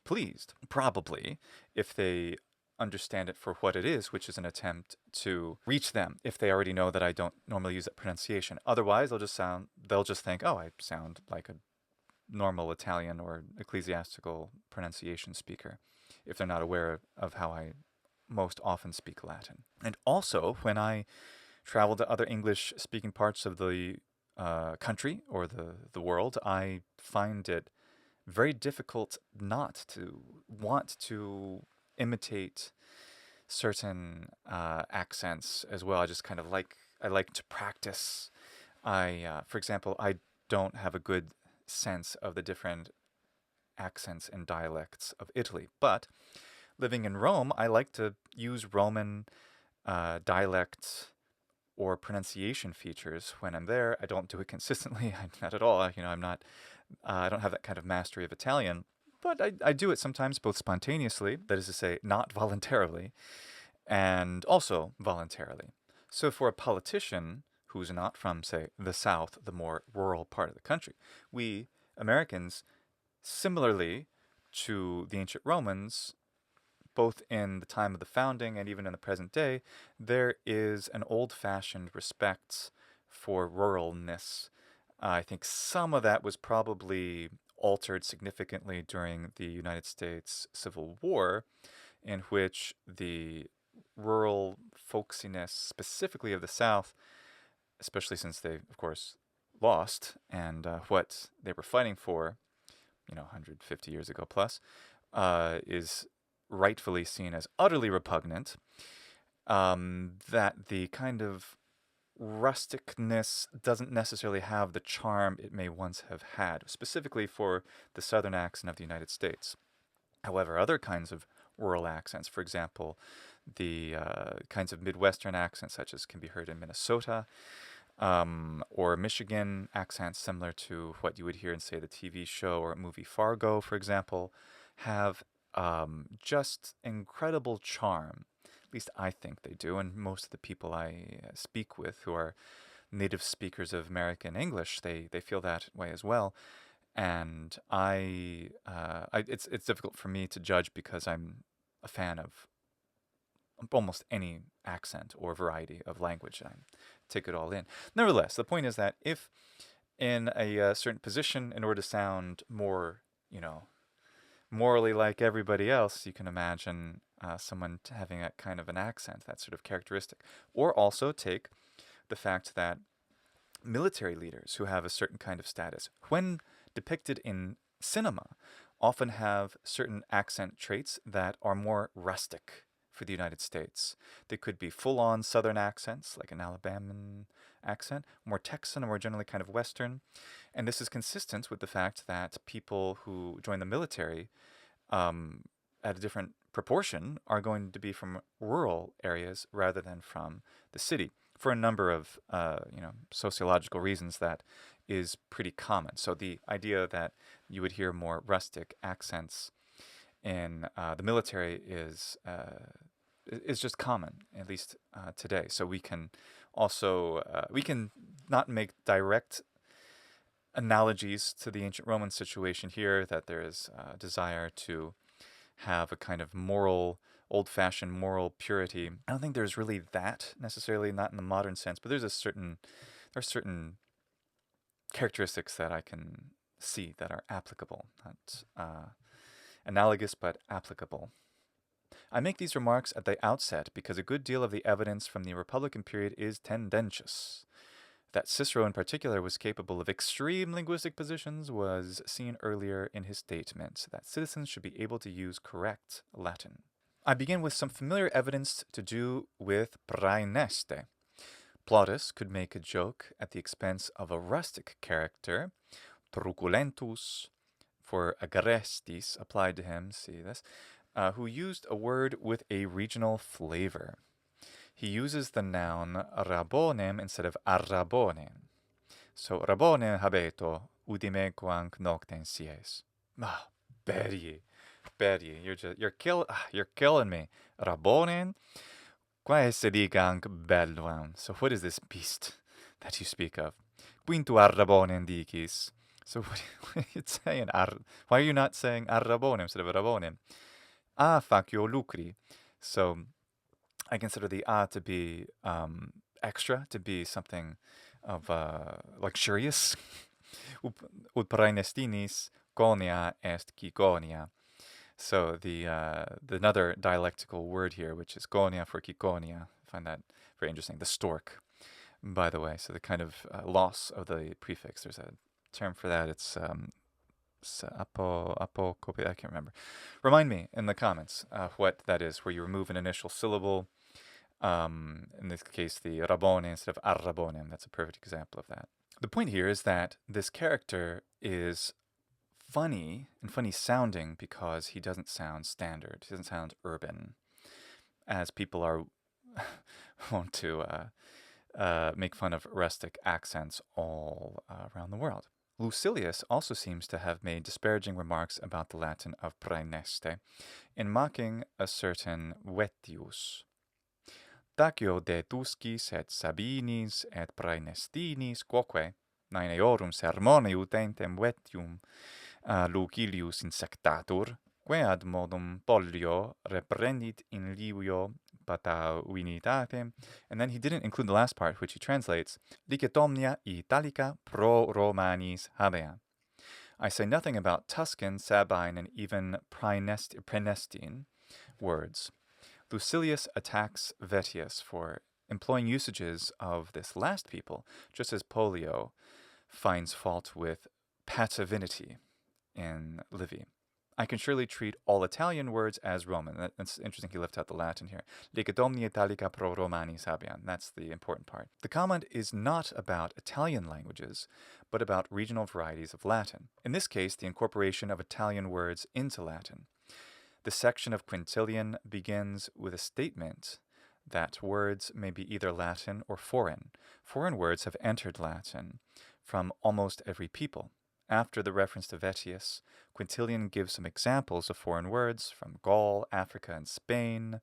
pleased, probably, if they understand it for what it is, which is an attempt to reach them if they already know that I don't normally use that pronunciation. Otherwise, they'll just think, oh, I sound like a normal Italian or ecclesiastical pronunciation speaker, if they're not aware of how I most often speak Latin. And also, when I travel to other English-speaking parts of the country or the world, I find it very difficult not to want to imitate certain accents as well. I just kind of I like to practice. For example, I don't have a good sense of the different accents and dialects of Italy, but living in Rome, I like to use Roman dialects or pronunciation features when I'm there. I don't do it consistently, not at all. I'm not. I don't have that kind of mastery of Italian, but I do it sometimes, both spontaneously, that is to say, not voluntarily, and also voluntarily. So for a politician who's not from, say, the South, the more rural part of the country, we Americans, similarly to the ancient Romans, both in the time of the founding and even in the present day, there is an old-fashioned respect for ruralness. I think some of that was probably altered significantly during the United States Civil War, in which the rural folksiness, specifically of the South, especially since they, of course, lost, and what they were fighting for, 150 years ago plus, is rightfully seen as utterly repugnant, that the kind of rusticness doesn't necessarily have the charm it may once have had, specifically for the southern accent of the United States. However, other kinds of rural accents, for example, the kinds of Midwestern accents such as can be heard in Minnesota, or Michigan accents similar to what you would hear in, say, the TV show or movie Fargo, for example, have just incredible charm. At least I think they do, and most of the people I speak with who are native speakers of American English, they feel that way as well. And it's difficult for me to judge because I'm a fan of almost any accent or variety of language. I take it all in. Nevertheless, the point is that if in a certain position, in order to sound more, morally like everybody else, you can imagine someone having that kind of an accent, that sort of characteristic. Or also take the fact that military leaders who have a certain kind of status, when depicted in cinema, often have certain accent traits that are more rustic for the United States. They could be full-on Southern accents, like an Alabama accent, more Texan, or more generally kind of Western. And this is consistent with the fact that people who join the military at a different proportion are going to be from rural areas rather than from the city, for a number of sociological reasons that is pretty common. So the idea that you would hear more rustic accents in the military is just common, at least today. So we can also we can not make direct analogies to the ancient Roman situation here, that there is a desire to have a kind of moral, old-fashioned moral purity. I don't think there's really that necessarily, not in the modern sense, but there are certain characteristics that I can see that are applicable, not analogous, but applicable. I make these remarks at the outset because a good deal of the evidence from the Republican period is tendentious. That Cicero in particular was capable of extreme linguistic positions was seen earlier in his statement that citizens should be able to use correct Latin. I begin with some familiar evidence to do with praeneste. Plautus could make a joke at the expense of a rustic character, truculentus, for agrestis applied to him, see this, who used a word with a regional flavor. He uses the noun rabonem instead of arrabonem. So rabonem habeto, udime quanc noctem sies. Ah, Berie, you're killing me. Rabonem, quae sediganc belluam. So what is this beast that you speak of? Quintu arrabonem dicis. So what are you saying? Why are you not saying arrabonem instead of rabonem? A facio lucri. So I consider the a to be extra, to be something of luxurious. Ut praenestinis conia est ciconia. So the another dialectical word here, which is conia for ciconia. I find that very interesting. The stork, by the way. So the kind of loss of the prefix. There's a term for that. It's apocope. I can't remember. Remind me in the comments what that is, where you remove an initial syllable. In this case, the rabone instead of arrabonem. That's a perfect example of that. The point here is that this character is funny and funny sounding because he doesn't sound standard. He doesn't sound urban, as people are wont to make fun of rustic accents all around the world. Lucilius also seems to have made disparaging remarks about the Latin of praeneste in mocking a certain Vettius. Dacio de Tuscis et Sabinis et praenestinis quoque, naine eorum sermone utentem Vettium Lucilius insectatur, quead modum pollio reprendit in livio patauinitate. And then he didn't include the last part, which he translates, licet omnia Italica pro Romanis habea. I say nothing about Tuscan, Sabine, and even Praenestine words. Lucilius attacks Vettius for employing usages of this last people, just as Pollio finds fault with patavinity in Livy. I can surely treat all Italian words as Roman. That's interesting, he left out the Latin here. Licet omnia Italica pro Romanis habeant. That's the important part. The comment is not about Italian languages, but about regional varieties of Latin. In this case, the incorporation of Italian words into Latin. The section of Quintilian begins with a statement that words may be either Latin or foreign. Foreign words have entered Latin from almost every people. After the reference to Vettius, Quintilian gives some examples of foreign words from Gaul, Africa, and Spain.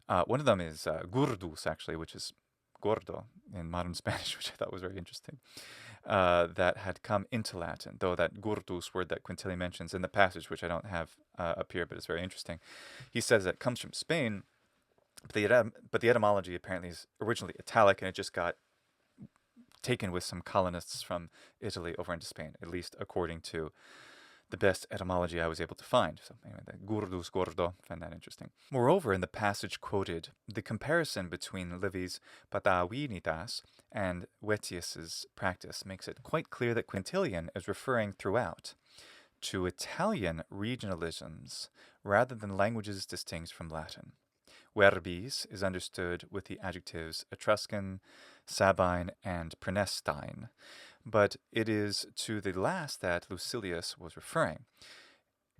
One of them is gurdus, actually, which is gordo in modern Spanish, which I thought was very interesting, that had come into Latin, though that gurdus word that Quintilian mentions in the passage, which I don't have up here, but it's very interesting. He says that it comes from Spain, but the etymology apparently is originally Italic, and it just got taken with some colonists from Italy over into Spain, at least according to the best etymology I was able to find. So anyway, the gurdus gordo, I find that interesting. Moreover, in the passage quoted, the comparison between Livy's patauinitas and Vettius's practice makes it quite clear that Quintilian is referring throughout to Italian regionalisms rather than languages distinct from Latin. Verbis is understood with the adjectives Etruscan, Sabine, and Praenestine, but it is to the last that Lucilius was referring.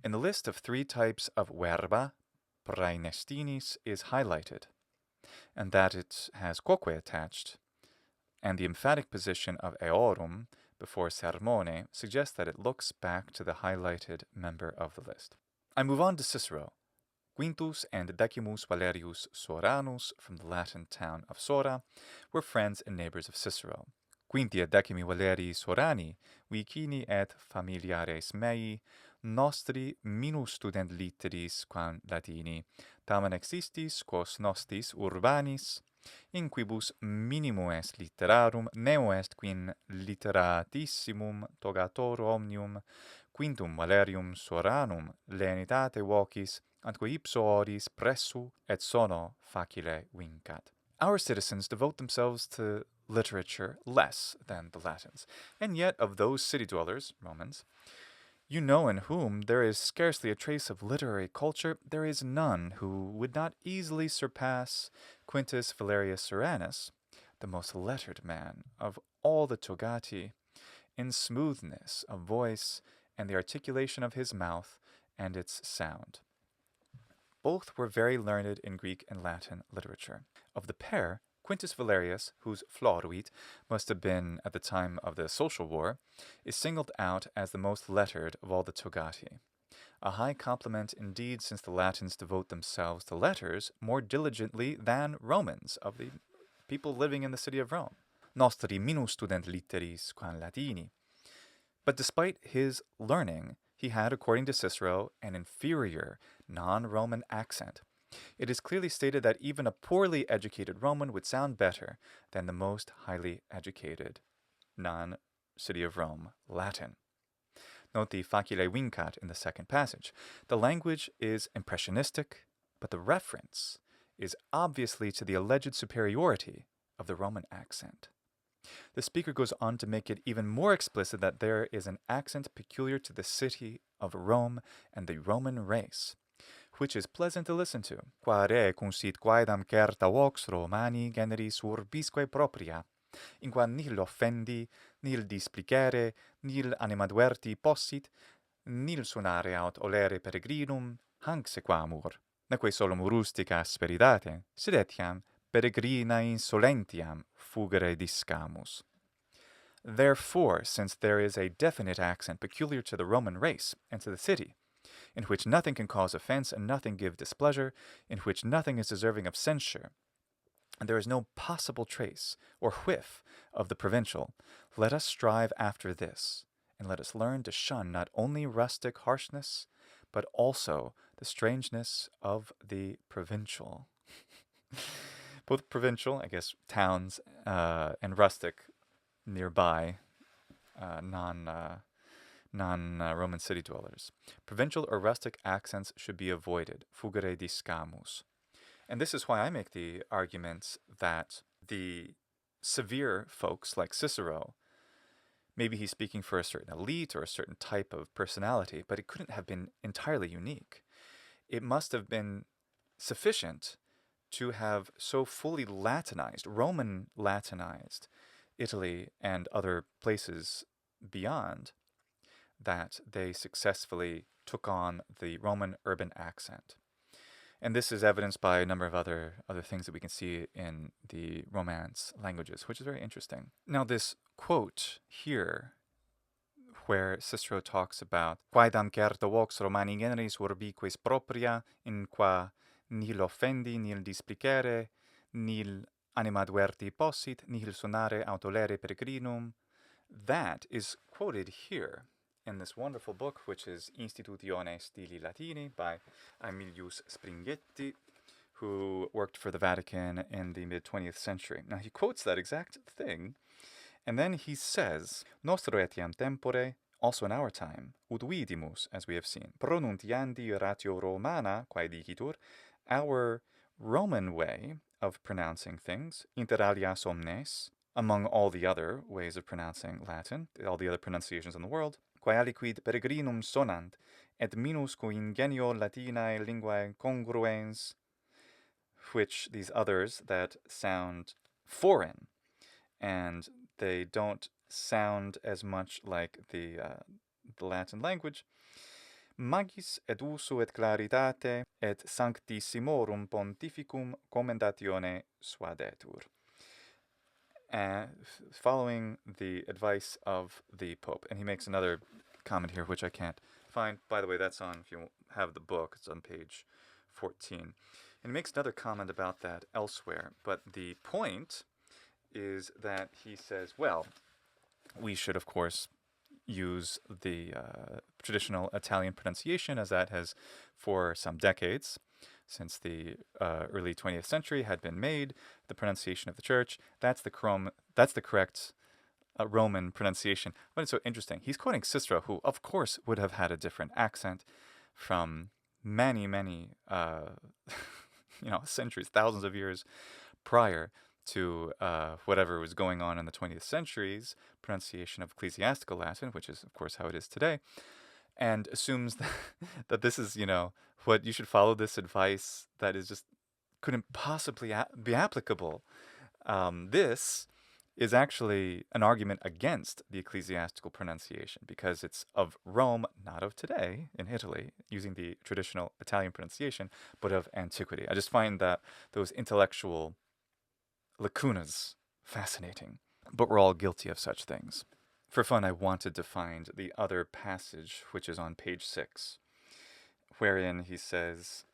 In the list of 3 types of verba, praenestinis is highlighted, and that it has quoque attached, and the emphatic position of eorum before sermone suggests that it looks back to the highlighted member of the list. I move on to Cicero. Quintus and Decimus Valerius Soranus, from the Latin town of Sora, were friends and neighbors of Cicero. Quinti et decimi Valerii Sorani, vicini et familiares mei, nostri minus student litteris quam Latini, tamen existis quos nostis urbanis, in quibus minimo est litterarum, neo est quin literatissimum togator omnium, quintum Valerium Soranum lenitate vocis, antque ipso oris pressu et sono facile vincat. Our citizens devote themselves to literature less than the Latins, and yet of those city dwellers, Romans, you know in whom there is scarcely a trace of literary culture, there is none who would not easily surpass Quintus Valerius Soranus, the most lettered man of all the Togati, in smoothness of voice and the articulation of his mouth and its sound. Both were very learned in Greek and Latin literature. Of the pair, Quintus Valerius, whose floruit must have been at the time of the Social War, is singled out as the most lettered of all the Togati. A high compliment indeed, since the Latins devote themselves to letters more diligently than Romans, of the people living in the city of Rome. Nostri minus student litteris quam Latini. But despite his learning, he had, according to Cicero, an inferior, non-Roman accent. It is clearly stated that even a poorly educated Roman would sound better than the most highly educated non-city of Rome Latin. Note the facile vincat in the second passage. The language is impressionistic, but the reference is obviously to the alleged superiority of the Roman accent. The speaker goes on to make it even more explicit that there is an accent peculiar to the city of Rome and the Roman race, which is pleasant to listen to. Quare consit quaedam certa vox Romani generis urbisque propria, in qua nihil offendi, nihil displicere, nihil animadverti possit, nihil sonare aut olere peregrinum, hanc sequamur, neque solum rustica asperitate, sed etiam peregrina insolentiam fugere discamus. Therefore, since there is a definite accent peculiar to the Roman race and to the city, in which nothing can cause offense and nothing give displeasure, in which nothing is deserving of censure, and there is no possible trace or whiff of the provincial, let us strive after this, and let us learn to shun not only rustic harshness, but also the strangeness of the provincial. Both provincial, I guess, towns, and rustic, nearby, non-Roman city dwellers. Provincial or rustic accents should be avoided. Fugere discamus. And this is why I make the argument that the severe folks like Cicero, maybe he's speaking for a certain elite or a certain type of personality, but it couldn't have been entirely unique. It must have been sufficient to have so fully Latinized, Roman Latinized, Italy and other places beyond, that they successfully took on the Roman urban accent. And this is evidenced by a number of other things that we can see in the Romance languages, which is very interesting. Now, this quote here, where Cicero talks about quaedam certa vox Romani generis urbiques propria, in qua nihil offendi, nihil displicere, nihil animadverti possit, nihil sonare aut olere peregrinum, that is quoted here in this wonderful book, which is Institutione Stili Latini by Aemilius Springhetti, who worked for the Vatican in the mid-20th century. Now, he quotes that exact thing, and then he says, Nostro etiam tempore, also in our time, ut vidimus, as we have seen, pronuntiandi ratio Romana, quae dicitur, our Roman way of pronouncing things, inter alias omnes, among all the other ways of pronouncing Latin, all the other pronunciations in the world, quae aliquid peregrinum sonant, et minusco ingenio Latinae linguae congruens, which these others that sound foreign, and they don't sound as much like the Latin language, magis et usu et claritate et sanctissimorum pontificum commendatione suadetur. Following the advice of the Pope. And he makes another comment here, which I can't find, by the way, that's on, if you have the book, it's on page 14. And he makes another comment about that elsewhere. But the point is that he says, well, we should, of course, use the traditional Italian pronunciation, as that has, for some decades, since the early 20th century, had been made the pronunciation of the church. That's the correct Roman pronunciation. But it's so interesting. He's quoting Cicero, who, of course, would have had a different accent from many, many, centuries, thousands of years prior to whatever was going on in the 20th century's pronunciation of ecclesiastical Latin, which is, of course, how it is today, and assumes that this is, what you should follow, this advice that is just couldn't possibly be applicable. This is actually an argument against the ecclesiastical pronunciation, because it's of Rome, not of today in Italy, using the traditional Italian pronunciation, but of antiquity. I just find that those intellectual lacunas fascinating, but we're all guilty of such things. For fun, I wanted to find the other passage, which is on page 6, wherein he says,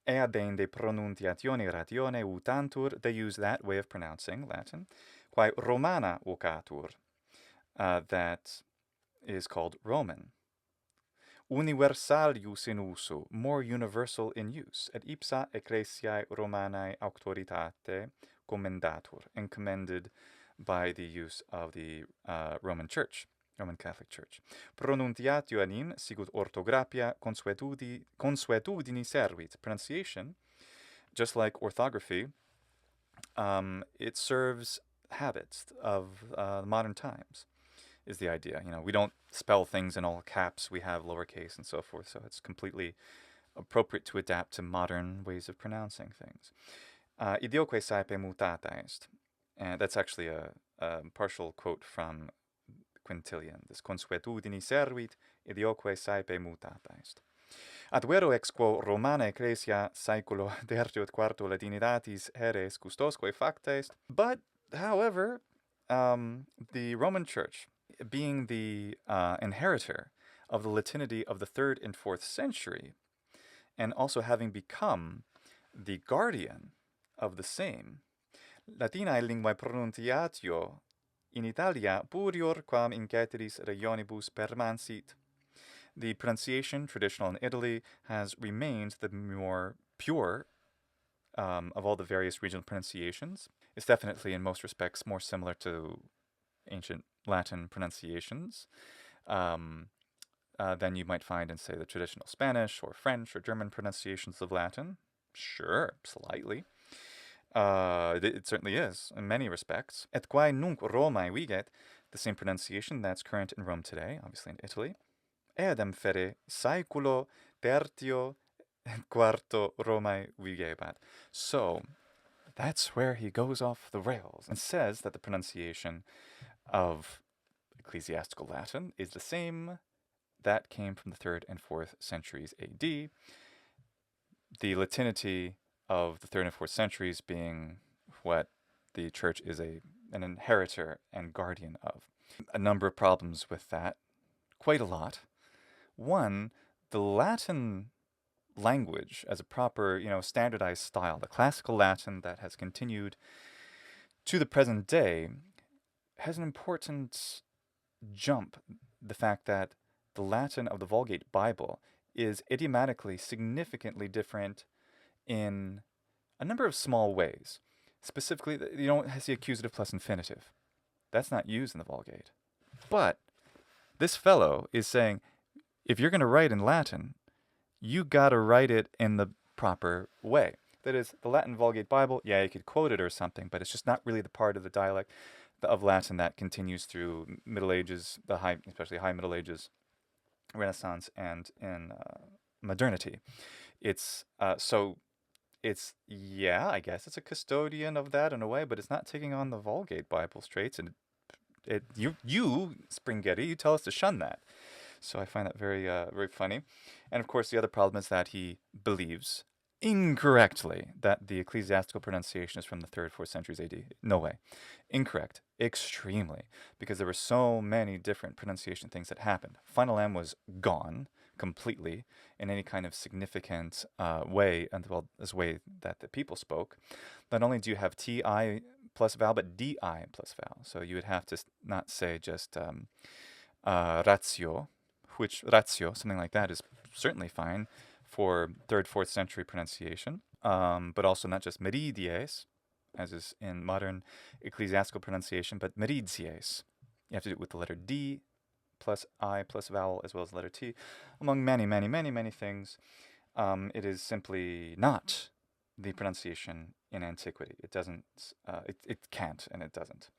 Ea de pronunciatione ratione utantur, they use that way of pronouncing Latin, quae Romana vocatur, that is called Roman. Universalius in uso, more universal in use, et ipsa ecclesiae Romanae auctoritate commendatur, and commended by the use of the Roman Church, Roman Catholic Church. Pronunciationem sicut orthographia consuetudini servit. Pronunciation, just like orthography, it serves habits of modern times, is the idea. We don't spell things in all caps, we have lowercase and so forth, so it's completely appropriate to adapt to modern ways of pronouncing things. Idioque saepe mutata est. And that's actually a partial quote from Quintilian. This consuetudini servit, idioque saepe mutata est. Ad vero ex quo Romana ecclesia saeculo tertio et quarto Latinitatis heres custosque facta est. But, however, the Roman Church, being the inheritor of the Latinity of the 3rd and 4th century, and also having become the guardian of the same, Latinae linguae pronunciatio in Italia purior quam in caeteris regionibus permansit. The pronunciation, traditional in Italy, has remained the more pure of all the various regional pronunciations. It's definitely, in most respects, more similar to ancient Latin pronunciations than you might find in, say, the traditional Spanish or French or German pronunciations of Latin. Sure, slightly. It certainly is, in many respects. Et quae nunc Romae viget, the same pronunciation that's current in Rome today, obviously in Italy. Eadem fere saeculo tertio et quarto Romae vigebat. So, that's where he goes off the rails and says that the pronunciation of ecclesiastical Latin is the same that came from the 3rd and 4th centuries AD. The Latinity of the 3rd and 4th centuries being what the church is an inheritor and guardian of. A number of problems with that, quite a lot. One, the Latin language as a proper, standardized style, the classical Latin that has continued to the present day, has an important jump. The fact that the Latin of the Vulgate Bible is idiomatically significantly different in a number of small ways. Specifically, you don't have the accusative plus infinitive. That's not used in the Vulgate. But this fellow is saying, if you're going to write in Latin, you got to write it in the proper way. That is, the Latin Vulgate Bible, yeah, you could quote it or something, but it's just not really the part of the dialect of Latin that continues through Middle Ages, especially High Middle Ages, Renaissance, and in modernity. It's I guess it's a custodian of that in a way, but it's not taking on the Vulgate Bible traits. And you Springhetti, you tell us to shun that. So I find that very, very funny. And of course, the other problem is that he believes, incorrectly that the ecclesiastical pronunciation is from the 3rd, 4th centuries AD. No way. Incorrect. Extremely. Because there were so many different pronunciation things that happened. Final M was gone completely in any kind of significant way, and well, this way that the people spoke. Not only do you have TI plus vowel, but DI plus vowel. So you would have to not say just ratio, which ratio, something like that, is certainly fine for 3rd, 4th century pronunciation, but also not just meridies, as is in modern ecclesiastical pronunciation, but meridies. You have to do it with the letter D plus I plus vowel as well as the letter T. Among many, many, many, many things, it is simply not the pronunciation in antiquity. It doesn't, it can't, and it doesn't.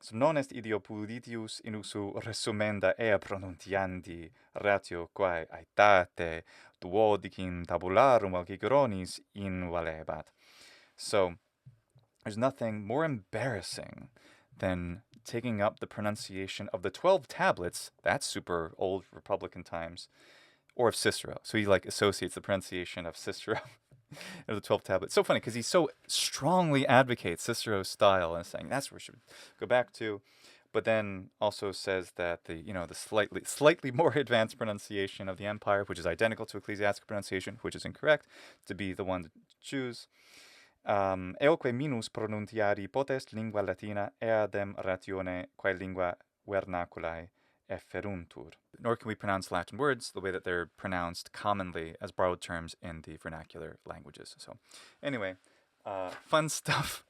So non est ideo puditius in usu resumenda ea pronuntiandi ratio quae aetate duodecim tabularum valcigeronis invalebat. So there's nothing more embarrassing than taking up the pronunciation of the 12 tablets, that's super old Republican times, or of Cicero. So he like associates the pronunciation of Cicero of the 12 tablets. So funny because he so strongly advocates Cicero's style and saying that's where we should go back to, but then also says that the slightly more advanced pronunciation of the empire, which is identical to ecclesiastical pronunciation, which is incorrect, to be the one to choose. Eoque minus pronuntiari potest lingua latina eadem ratione quae lingua vernaculae efferuntur. Nor can we pronounce Latin words the way that they're pronounced commonly as borrowed terms in the vernacular languages. So anyway, fun stuff.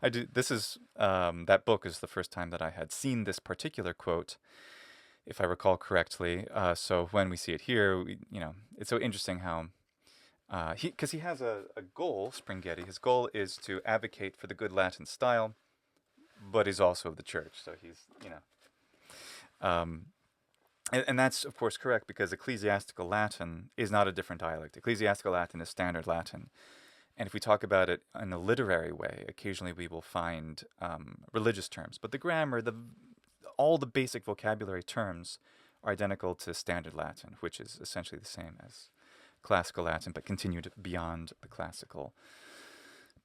This is, that book is the first time that I had seen this particular quote, if I recall correctly. So when we see it here, it's so interesting how, because he has a goal, Springhetti. His goal is to advocate for the good Latin style, but he's also of the church. So he's, and that's, of course, correct because ecclesiastical Latin is not a different dialect. Ecclesiastical Latin is standard Latin. And if we talk about it in a literary way, occasionally we will find religious terms. But the grammar, all the basic vocabulary terms are identical to standard Latin, which is essentially the same as classical Latin, but continued beyond the classical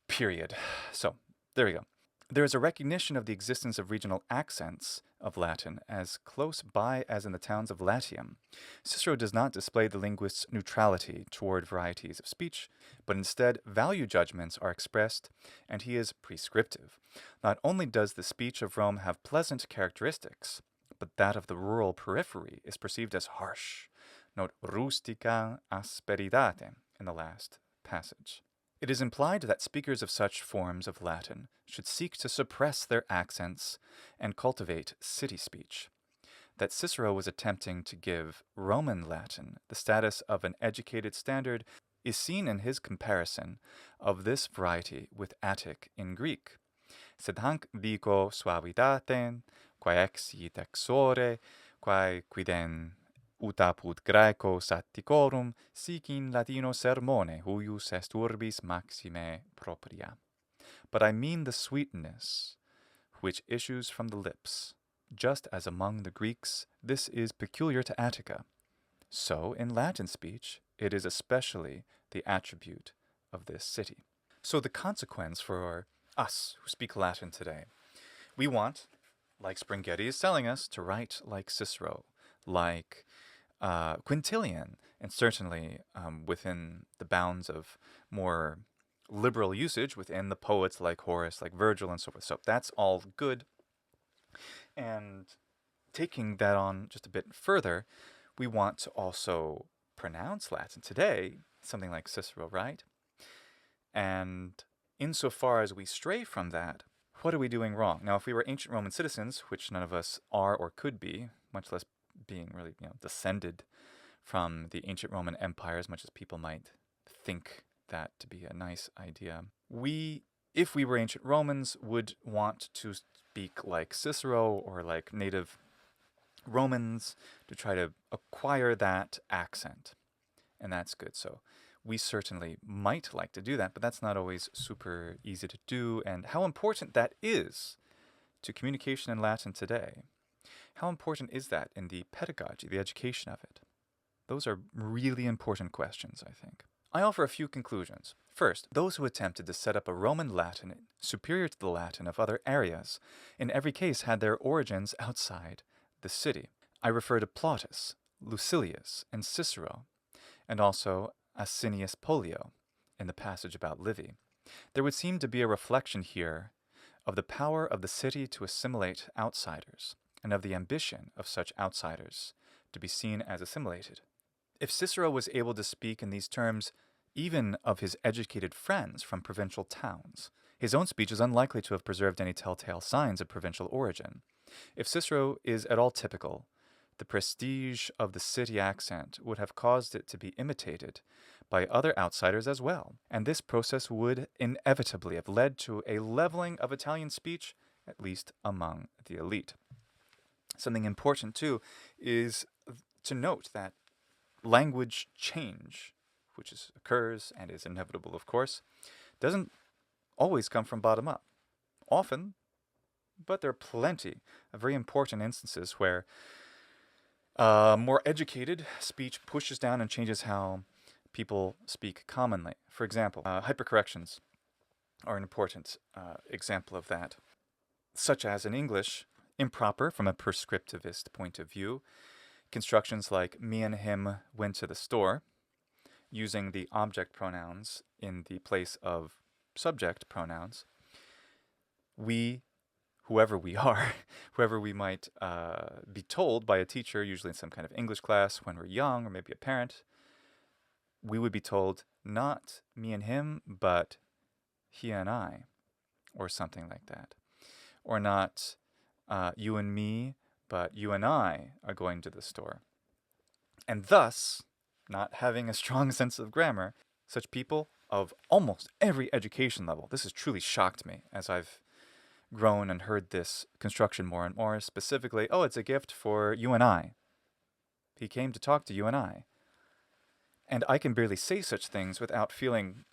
period. So there we go. There is a recognition of the existence of regional accents of Latin as close by as in the towns of Latium. Cicero does not display the linguist's neutrality toward varieties of speech, but instead value judgments are expressed, and he is prescriptive. Not only does the speech of Rome have pleasant characteristics, but that of the rural periphery is perceived as harsh. Note rustica asperitate in the last passage. It is implied that speakers of such forms of Latin should seek to suppress their accents and cultivate city speech. That Cicero was attempting to give Roman Latin the status of an educated standard is seen in his comparison of this variety with Attic in Greek. Sed hanc dico suavitatem, quae exit exore, quae quidem ut apud Graeco Atticorum, sic in Latino sermone, huius est urbis maxime propria. But I mean the sweetness which issues from the lips. Just as among the Greeks, this is peculiar to Attica. So in Latin speech, it is especially the attribute of this city. So the consequence for us who speak Latin today, we want, like Springhetti is telling us, to write like Cicero, like Quintilian, and certainly within the bounds of more liberal usage within the poets like Horace, like Virgil, and so forth. So that's all good. And taking that on just a bit further, we want to also pronounce Latin today, something like Cicero, right? And insofar as we stray from that, what are we doing wrong? Now, if we were ancient Roman citizens, which none of us are or could be, much less being really, descended from the ancient Roman Empire, as much as people might think that to be a nice idea, if we were ancient Romans, would want to speak like Cicero or like native Romans to try to acquire that accent. And that's good. So we certainly might like to do that, but that's not always super easy to do. And how important that is to communication in Latin today. How important is that in the pedagogy, the education of it? Those are really important questions, I think. I offer a few conclusions. First, those who attempted to set up a Roman Latin superior to the Latin of other areas in every case had their origins outside the city. I refer to Plautus, Lucilius, and Cicero, and also Asinius Pollio in the passage about Livy. There would seem to be a reflection here of the power of the city to assimilate outsiders, and of the ambition of such outsiders to be seen as assimilated. If Cicero was able to speak in these terms even of his educated friends from provincial towns, his own speech is unlikely to have preserved any telltale signs of provincial origin. If Cicero is at all typical, the prestige of the city accent would have caused it to be imitated by other outsiders as well, and this process would inevitably have led to a leveling of Italian speech, at least among the elite. Something important, too, is to note that language change, which occurs and is inevitable, of course, doesn't always come from bottom up. Often, but there are plenty of very important instances where more educated speech pushes down and changes how people speak commonly. For example, hypercorrections are an important example of that, such as in English, improper from a prescriptivist point of view, constructions like me and him went to the store, using the object pronouns in the place of subject pronouns. We, whoever we are, whoever we might be told by a teacher, usually in some kind of English class when we're young, or maybe a parent, we would be told not me and him, but he and I, or something like that. Or not you and me, but you and I are going to the store. And thus, not having a strong sense of grammar, such people of almost every education level, this has truly shocked me as I've grown and heard this construction more and more, specifically, oh, it's a gift for you and I. He came to talk to you and I. And I can barely say such things without feeling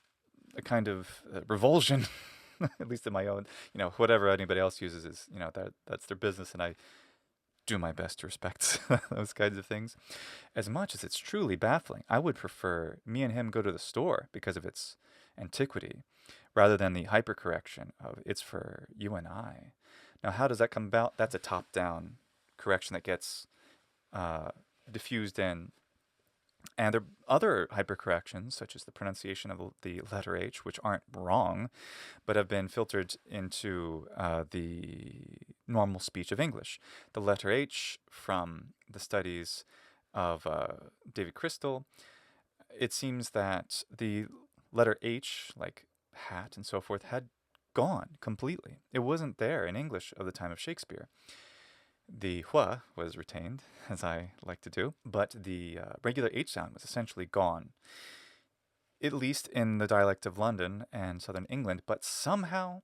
a kind of revulsion, at least in my own, whatever anybody else uses is, that's their business, and I do my best to respect those kinds of things. As much as it's truly baffling, I would prefer me and him go to the store because of its antiquity, rather than the hypercorrection of it's for you and I. Now, how does that come about? That's a top-down correction that gets diffused in. And there are other hypercorrections, such as the pronunciation of the letter H, which aren't wrong, but have been filtered into the normal speech of English. The letter H, from the studies of David Crystal, it seems that the letter H, like hat and so forth, had gone completely. It wasn't there in English of the time of Shakespeare. The hua was retained, as I like to do, but the regular H sound was essentially gone, at least in the dialect of London and southern England. But somehow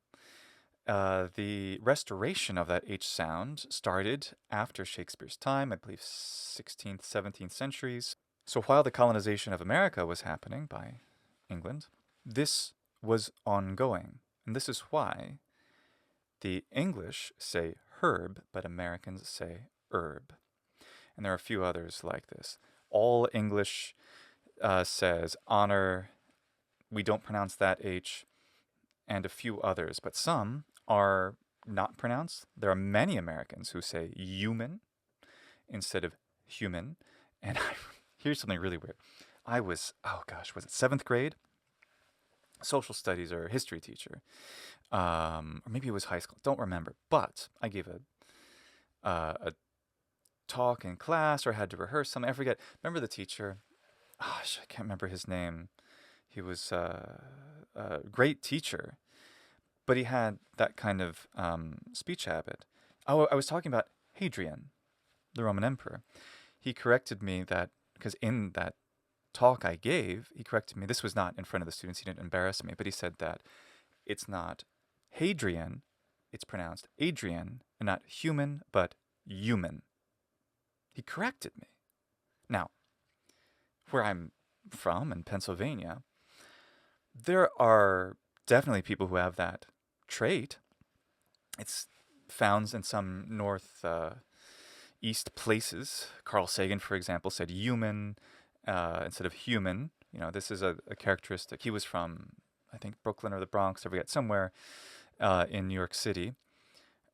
the restoration of that H sound started after Shakespeare's time, I believe 16th, 17th centuries. So while the colonization of America was happening by England, this was ongoing. And this is why the English say herb, but Americans say herb. And there are a few others like this. All English says honor, we don't pronounce that H, and a few others, but some are not pronounced. There are many Americans who say human instead of human. And here's something really weird. I was, was it 7th grade? Social studies or history teacher. Or maybe it was high school. Don't remember. But I gave a talk in class, or had to rehearse something. I forget. Remember the teacher? I can't remember his name. He was a great teacher, but he had that kind of speech habit. Oh, I was talking about Hadrian, the Roman emperor. He corrected me that, because in that talk I gave, he corrected me. This was not in front of the students. He didn't embarrass me, but he said that it's not Hadrian, it's pronounced Adrian, and not human, but human. He corrected me. Now, where I'm from, in Pennsylvania, there are definitely people who have that trait. It's found in some north east places. Carl Sagan, for example, said human, instead of human. This is a characteristic. He was from, I think, Brooklyn or the Bronx, I forget, somewhere in New York City.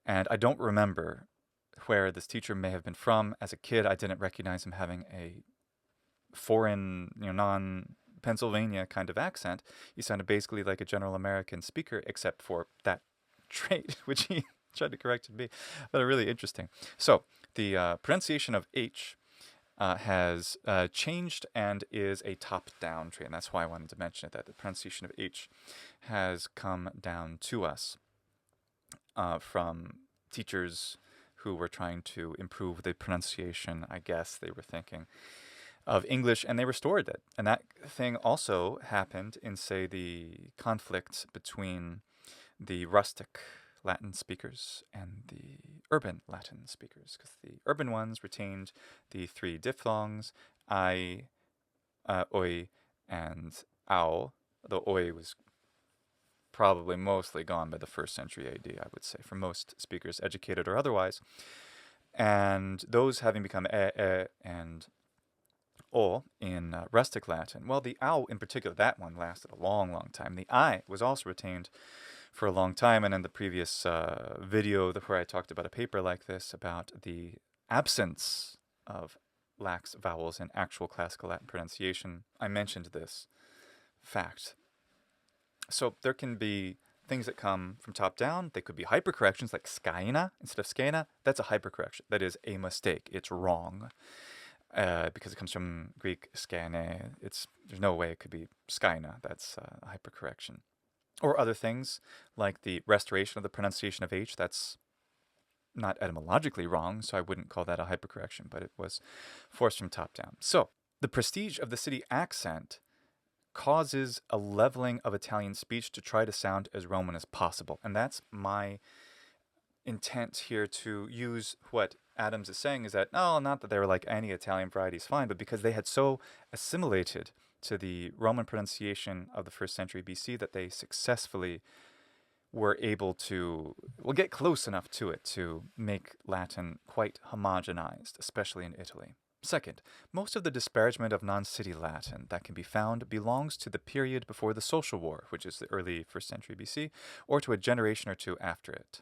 And I don't remember where this teacher may have been from. As a kid, I didn't recognize him having a foreign, non-Pennsylvania kind of accent. He sounded basically like a general American speaker, except for that trait, which he tried to correct me. But really interesting. So the pronunciation of H has changed and is a top-down trait. And that's why I wanted to mention it, that the pronunciation of H has come down to us from teachers who were trying to improve the pronunciation, I guess they were thinking, of English, and they restored it. And that thing also happened in, say, the conflict between the rustic Latin speakers and the urban Latin speakers, because the urban ones retained the three diphthongs, I, oi, and ao. The oi was probably mostly gone by the 1st century AD, I would say, for most speakers, educated or otherwise. And those having become and o in rustic Latin. Well, the ao in particular, that one lasted a long, long time. The I was also retained for a long time. And in the previous video where I talked about a paper like this, about the absence of lax vowels in actual classical Latin pronunciation, I mentioned this fact. So there can be things that come from top down. They could be hypercorrections, like scaina instead of scena. That's a hypercorrection. That is a mistake. It's wrong. Because it comes from Greek skene. There's no way it could be scaina. That's a hypercorrection. Or other things like the restoration of the pronunciation of H. That's not etymologically wrong, so I wouldn't call that a hypercorrection, but it was forced from top down. So the prestige of the city accent causes a leveling of Italian speech to try to sound as Roman as possible. And that's my intent here, to use what Adams is saying, is that, no, not that they were like any Italian variety is fine, but because they had so assimilated to the Roman pronunciation of the 1st century BC that they successfully were able to, get close enough to it to make Latin quite homogenized, especially in Italy. Second, most of the disparagement of non-city Latin that can be found belongs to the period before the Social War, which is the early 1st century BC, or to a generation or two after it.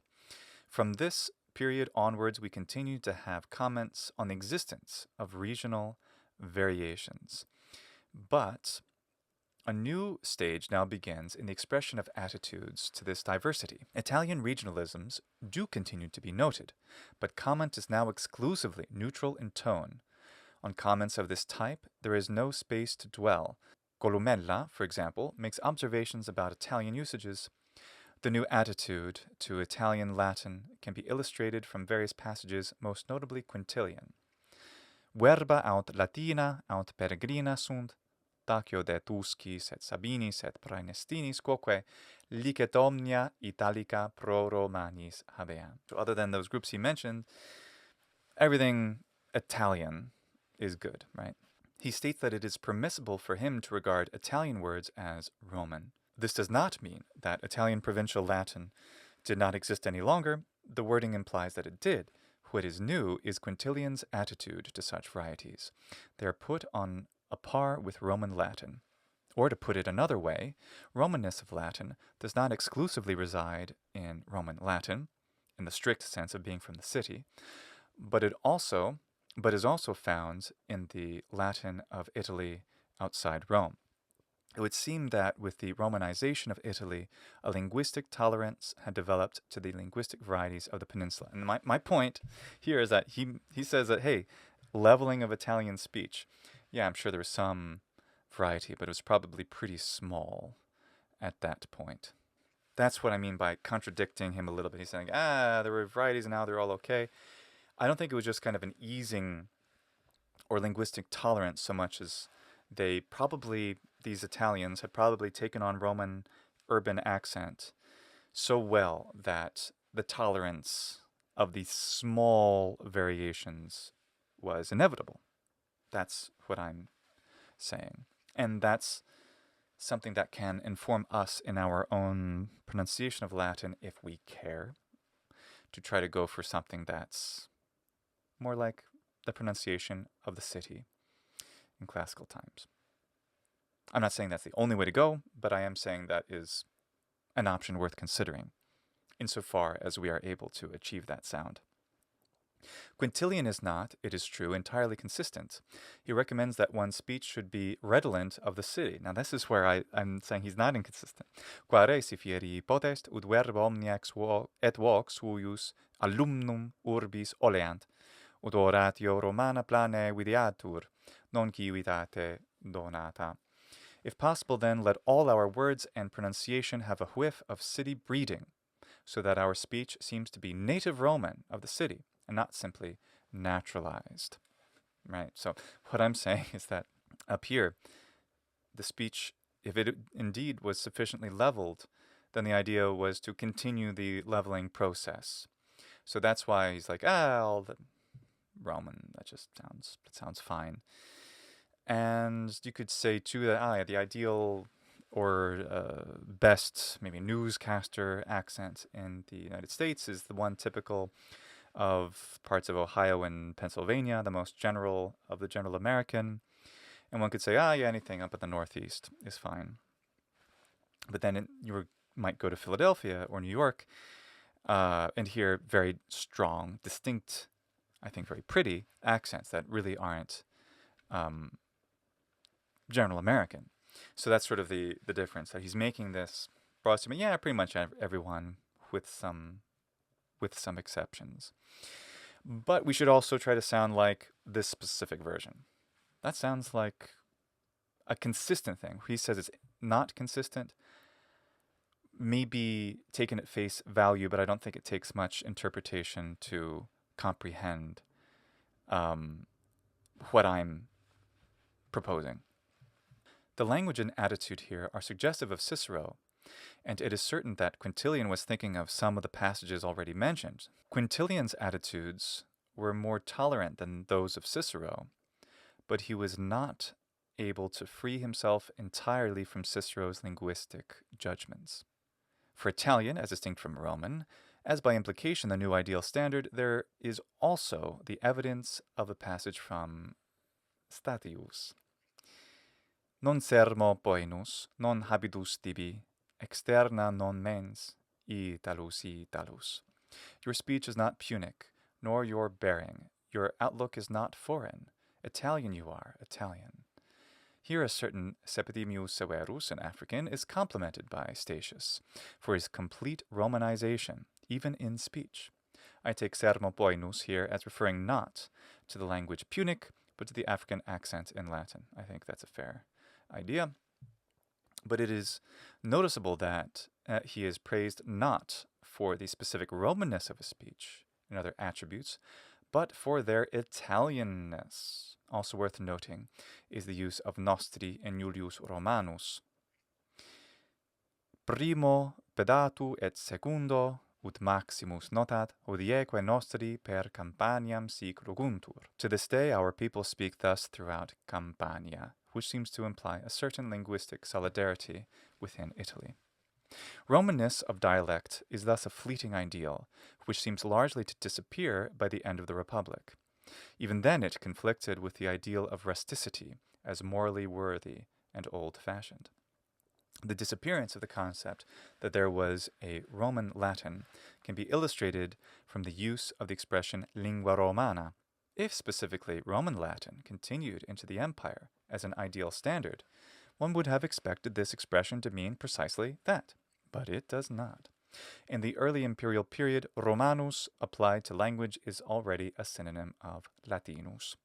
From this period onwards, we continue to have comments on the existence of regional variations. But a new stage now begins in the expression of attitudes to this diversity. Italian regionalisms do continue to be noted, but comment is now exclusively neutral in tone. On comments of this type, there is no space to dwell. Columella, for example, makes observations about Italian usages. The new attitude to Italian Latin can be illustrated from various passages, most notably Quintilian. Verba aut Latina aut peregrina sunt, tacio de Tuscis et Sabinis et Praenestinis quoque licet omnia Italica pro Romanis habeant. So other than those groups he mentioned, everything Italian is good, right? He states that it is permissible for him to regard Italian words as Roman. This does not mean that Italian Provincial Latin did not exist any longer. The wording implies that it did. What is new is Quintilian's attitude to such varieties. They are put on a par with Roman Latin. Or to put it another way, Romanness of Latin does not exclusively reside in Roman Latin, in the strict sense of being from the city, but is also found in the Latin of Italy outside Rome. It would seem that with the Romanization of Italy, a linguistic tolerance had developed to the linguistic varieties of the peninsula. And my point here is that he says that, hey, leveling of Italian speech. Yeah, I'm sure there was some variety, but it was probably pretty small at that point. That's what I mean by contradicting him a little bit. He's saying, there were varieties and now they're all okay. I don't think it was just kind of an easing or linguistic tolerance so much as these Italians had probably taken on Roman urban accent so well that the tolerance of these small variations was inevitable. That's what I'm saying. And that's something that can inform us in our own pronunciation of Latin if we care, to try to go for something that's more like the pronunciation of the city in classical times. I'm not saying that's the only way to go, but I am saying that is an option worth considering, insofar as we are able to achieve that sound. Quintilian is not, it is true, entirely consistent. He recommends that one's speech should be redolent of the city. Now this is where I'm saying he's not inconsistent. Quare si fieri potest, ut verba omnia et vox huius alumnum urbis oleant, ut oratio Romana plane videatur, non civitate donata. If possible, then, let all our words and pronunciation have a whiff of city breeding, so that our speech seems to be native Roman of the city, and not simply naturalized. Right? So what I'm saying is that up here, the speech, if it indeed was sufficiently leveled, then the idea was to continue the leveling process. So that's why he's like, all the Roman, that sounds fine. And you could say too that the ideal or best maybe newscaster accent in the United States is the one typical of parts of Ohio and Pennsylvania, the most general of the general American. And one could say, anything up at the Northeast is fine. But then you might go to Philadelphia or New York and hear very strong, distinct, I think very pretty accents that really aren't general American. So that's sort of the difference. That he's making this broad statement, pretty much everyone with some exceptions. But we should also try to sound like this specific version. That sounds like a consistent thing. He says it's not consistent, maybe taken at face value, but I don't think it takes much interpretation to comprehend what I'm proposing. The language and attitude here are suggestive of Cicero, and it is certain that Quintilian was thinking of some of the passages already mentioned. Quintilian's attitudes were more tolerant than those of Cicero, but he was not able to free himself entirely from Cicero's linguistic judgments. For Italian, as distinct from Roman, as by implication the new ideal standard, there is also the evidence of a passage from Statius. Non sermo poenus, non habitus tibi, externa non mens, Italus. Your speech is not Punic, nor your bearing. Your outlook is not foreign. Italian you are, Italian. Here a certain Septimius Severus, an African, is complimented by Statius for his complete Romanization, even in speech. I take sermo poenus here as referring not to the language Punic, but to the African accent in Latin. I think that's a fair idea. But it is noticeable that he is praised not for the specific Romanness of his speech and other attributes, but for their Italianness. Also worth noting is the use of nostri and Julius Romanus. Primo pedatu et secundo ut maximus notat, hodieque nostri per Campaniam sic roguntur. To this day our people speak thus throughout Campania, which seems to imply a certain linguistic solidarity within Italy. Romanness of dialect is thus a fleeting ideal, which seems largely to disappear by the end of the Republic. Even then it conflicted with the ideal of rusticity as morally worthy and old-fashioned. The disappearance of the concept that there was a Roman Latin can be illustrated from the use of the expression lingua romana. If specifically Roman Latin continued into the empire as an ideal standard, one would have expected this expression to mean precisely that, but it does not. In the early imperial period, Romanus applied to language is already a synonym of Latinus.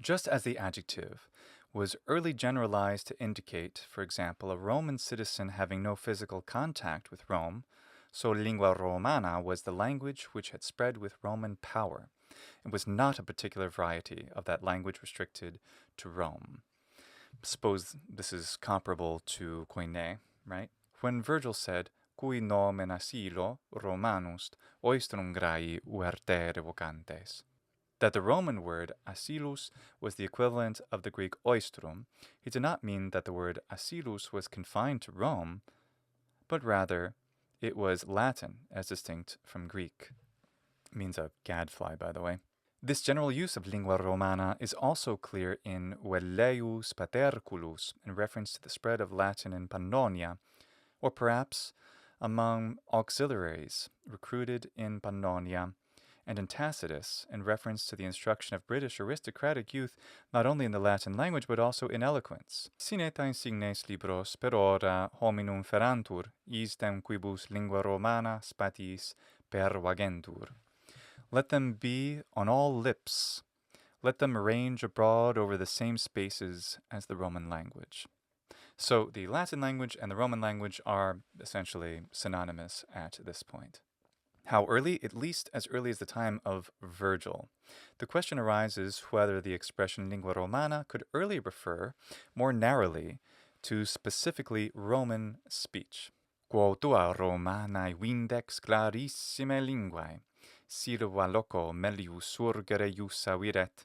Just as the adjective was early generalized to indicate, for example, a Roman citizen having no physical contact with Rome, so lingua romana was the language which had spread with Roman power, and was not a particular variety of that language restricted to Rome. Suppose this is comparable to koine, right? When Virgil said, cui nomen asilo Romanus oistrum graii uerte revocantes, that the Roman word asilus was the equivalent of the Greek oistrum, he did not mean that the word asilus was confined to Rome, but rather it was Latin as distinct from Greek. It means a gadfly, by the way. This general use of lingua romana is also clear in Velleius Paterculus, in reference to the spread of Latin in Pannonia, or perhaps among auxiliaries recruited in Pannonia, and in Tacitus, in reference to the instruction of British aristocratic youth not only in the Latin language but also in eloquence. Sine ta insignes libros per ora hominum ferantur, isdem quibus lingua romana spatis pervagentur. Let them be on all lips. Let them range abroad over the same spaces as the Roman language. So the Latin language and the Roman language are essentially synonymous at this point. How early? At least as early as the time of Virgil. The question arises whether the expression lingua romana could early refer more narrowly to specifically Roman speech. Quotua Romanae vindex clarissime linguae, sirva loco melius surgere iussa viret,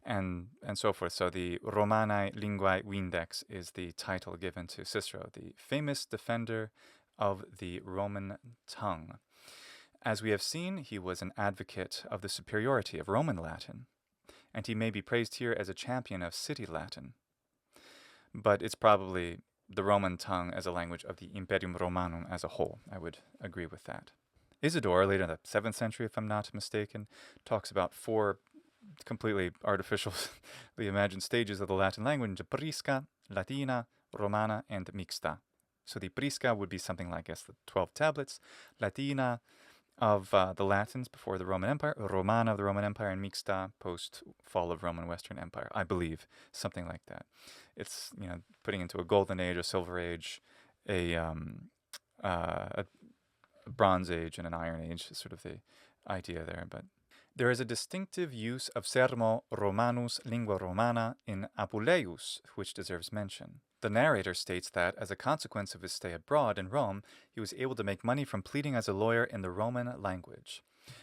and so forth. So the Romanae linguae vindex is the title given to Cicero, the famous defender of the Roman tongue. As we have seen, he was an advocate of the superiority of Roman Latin, and he may be praised here as a champion of city Latin. But it's probably the Roman tongue as a language of the Imperium Romanum as a whole. I would agree with that. Isidore, later in the 7th century, if I'm not mistaken, talks about 4 completely artificially imagined stages of the Latin language: Prisca, Latina, Romana, and Mixta. So the Prisca would be something like, I guess, the 12 tablets. Latina of the Latins before the Roman Empire, Romana of the Roman Empire, and Mixta post-fall of Roman Western Empire, I believe, something like that. It's, putting into a golden age, a silver age, a bronze age, and an iron age, is sort of the idea there. But there is a distinctive use of sermo romanus lingua romana in Apuleius, which deserves mention. The narrator states that, as a consequence of his stay abroad in Rome, he was able to make money from pleading as a lawyer in the Roman language.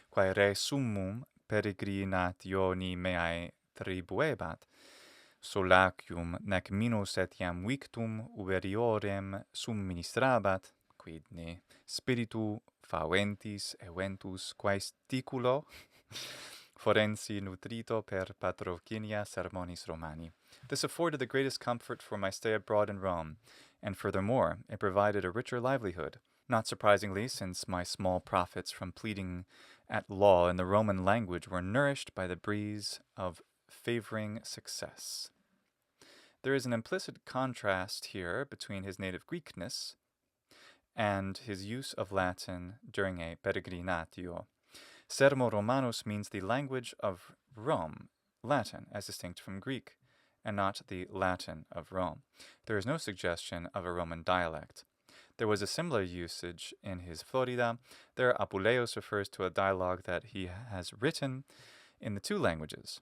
Quae re summum peregrinationi meae tribuebat, solacium nec minus etiam victum uberiorem subministrabat, quid ne spiritu faventis eventus quae sticulo forensi nutrito per patrocinia sermonis Romani. This afforded the greatest comfort for my stay abroad in Rome, and furthermore, it provided a richer livelihood. Not surprisingly, since my small profits from pleading at law in the Roman language were nourished by the breeze of favoring success. There is an implicit contrast here between his native Greekness and his use of Latin during a peregrinatio. Sermo Romanus means the language of Rome, Latin, as distinct from Greek, and not the Latin of Rome. There is no suggestion of a Roman dialect. There was a similar usage in his Florida. There, Apuleius refers to a dialogue that he has written in the 2 languages.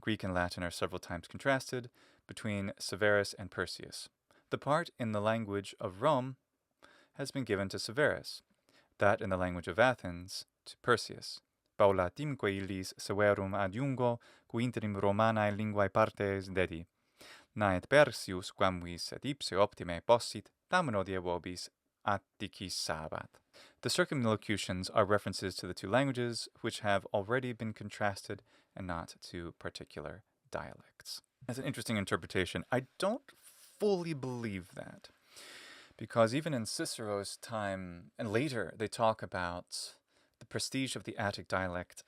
Greek and Latin are several times contrasted between Severus and Persius. The part in the language of Rome has been given to Severus, that in the language of Athens to Persius. Paulatimque illis severum adjungo, quinterim Romanae linguae partes dedi. Naet Persius quamvis et ipse optime possit, tamen odie vobis Atticis sabat. The circumlocutions are references to the 2 languages, which have already been contrasted, and not to particular dialects. That's an interesting interpretation. I don't fully believe that, because even in Cicero's time, and later, they talk about the prestige of the Attic dialect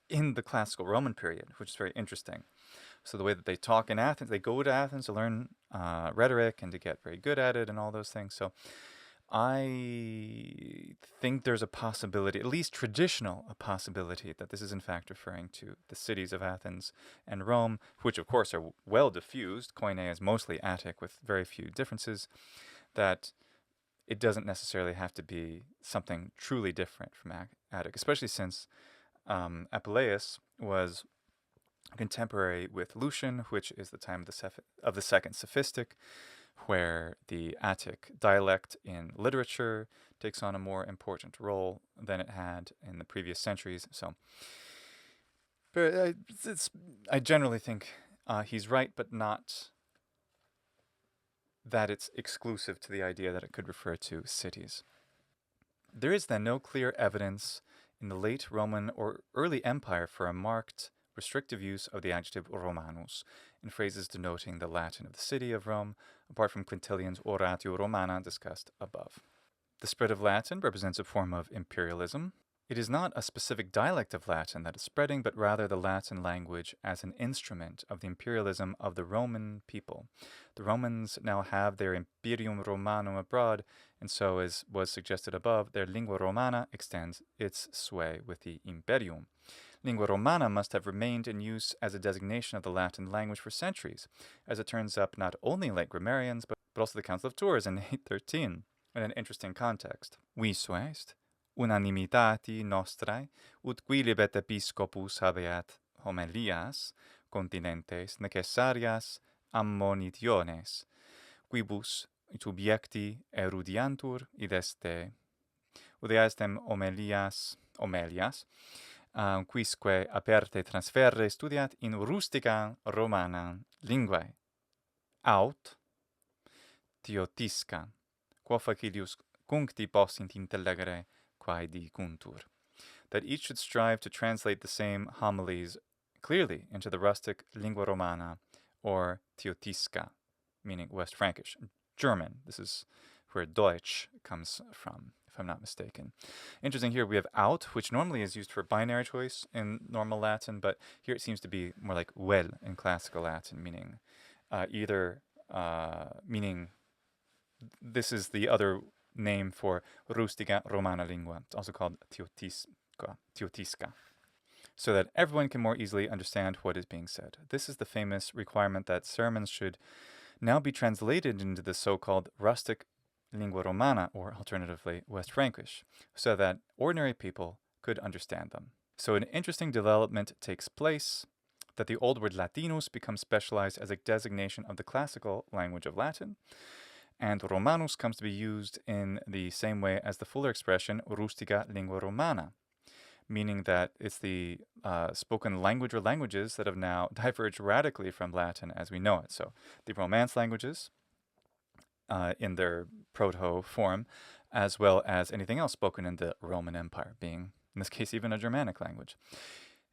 in the classical Roman period, which is very interesting. So the way that they talk in Athens, they go to Athens to learn rhetoric and to get very good at it and all those things. So I think there's a possibility, at least traditional, a possibility that this is in fact referring to the cities of Athens and Rome, which of course are well diffused. Koine is mostly Attic with very few differences, that it doesn't necessarily have to be something truly different from Attic, especially since Apuleius was contemporary with Lucian, which is the time of the Second Sophistic, where the Attic dialect in literature takes on a more important role than it had in the previous centuries. So, but I generally think he's right, but not that it's exclusive to the idea that it could refer to cities. There is then no clear evidence in the late Roman or early Empire for a marked restrictive use of the adjective Romanus in phrases denoting the Latin of the city of Rome, apart from Quintilian's Oratio Romana discussed above. The spread of Latin represents a form of imperialism. It is not a specific dialect of Latin that is spreading, but rather the Latin language as an instrument of the imperialism of the Roman people. The Romans now have their Imperium Romanum abroad, and so, as was suggested above, their lingua romana extends its sway with the Imperium. Lingua romana must have remained in use as a designation of the Latin language for centuries, as it turns up not only in late grammarians, but also the Council of Tours in 813. In an interesting context. Viso est unanimitati nostrae, ut quilibet episcopus habeat homilias continentes necessarias ammonitiones, quibus tubiecti erudiantur id estem homilias, quisque aperte transferre studiat in rustica romana linguae, aut Tiotisca, quo facilius cuncti possint intellegere quae dicuntur, that each should strive to translate the same homilies clearly into the rustic lingua romana, or Tiotisca, meaning West Frankish. German, this is where Deutsch comes from, if I'm not mistaken. Interesting here, we have out, which normally is used for binary choice in normal Latin, but here it seems to be more like vel in classical Latin, meaning meaning this is the other name for rustica romana lingua. It's also called Tiotisca, so that everyone can more easily understand what is being said. This is the famous requirement that sermons should now be translated into the so-called rustic lingua romana, or alternatively West Frankish, so that ordinary people could understand them. So an interesting development takes place, that the old word Latinus becomes specialized as a designation of the classical language of Latin, and Romanus comes to be used in the same way as the fuller expression rustica lingua romana, meaning that it's the spoken language or languages that have now diverged radically from Latin as we know it. So the Romance languages in their proto form, as well as anything else spoken in the Roman Empire, being, in this case, even a Germanic language.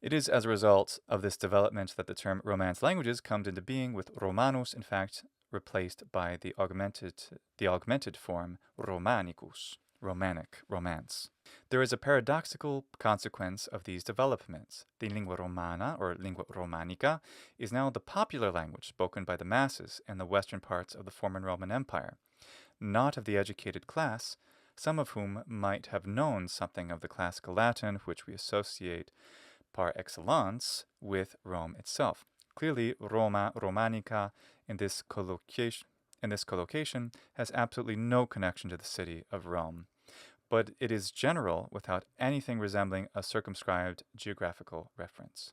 It is as a result of this development that the term Romance languages comes into being, with Romanus, in fact, replaced by the augmented form Romanicus, Romanic, Romance. There is a paradoxical consequence of these developments. The lingua romana, or lingua romanica, is now the popular language spoken by the masses in the western parts of the former Roman Empire, not of the educated class, some of whom might have known something of the classical Latin, which we associate par excellence with Rome itself. Clearly, Roma Romanica in this collocation has absolutely no connection to the city of Rome, but it is general without anything resembling a circumscribed geographical reference.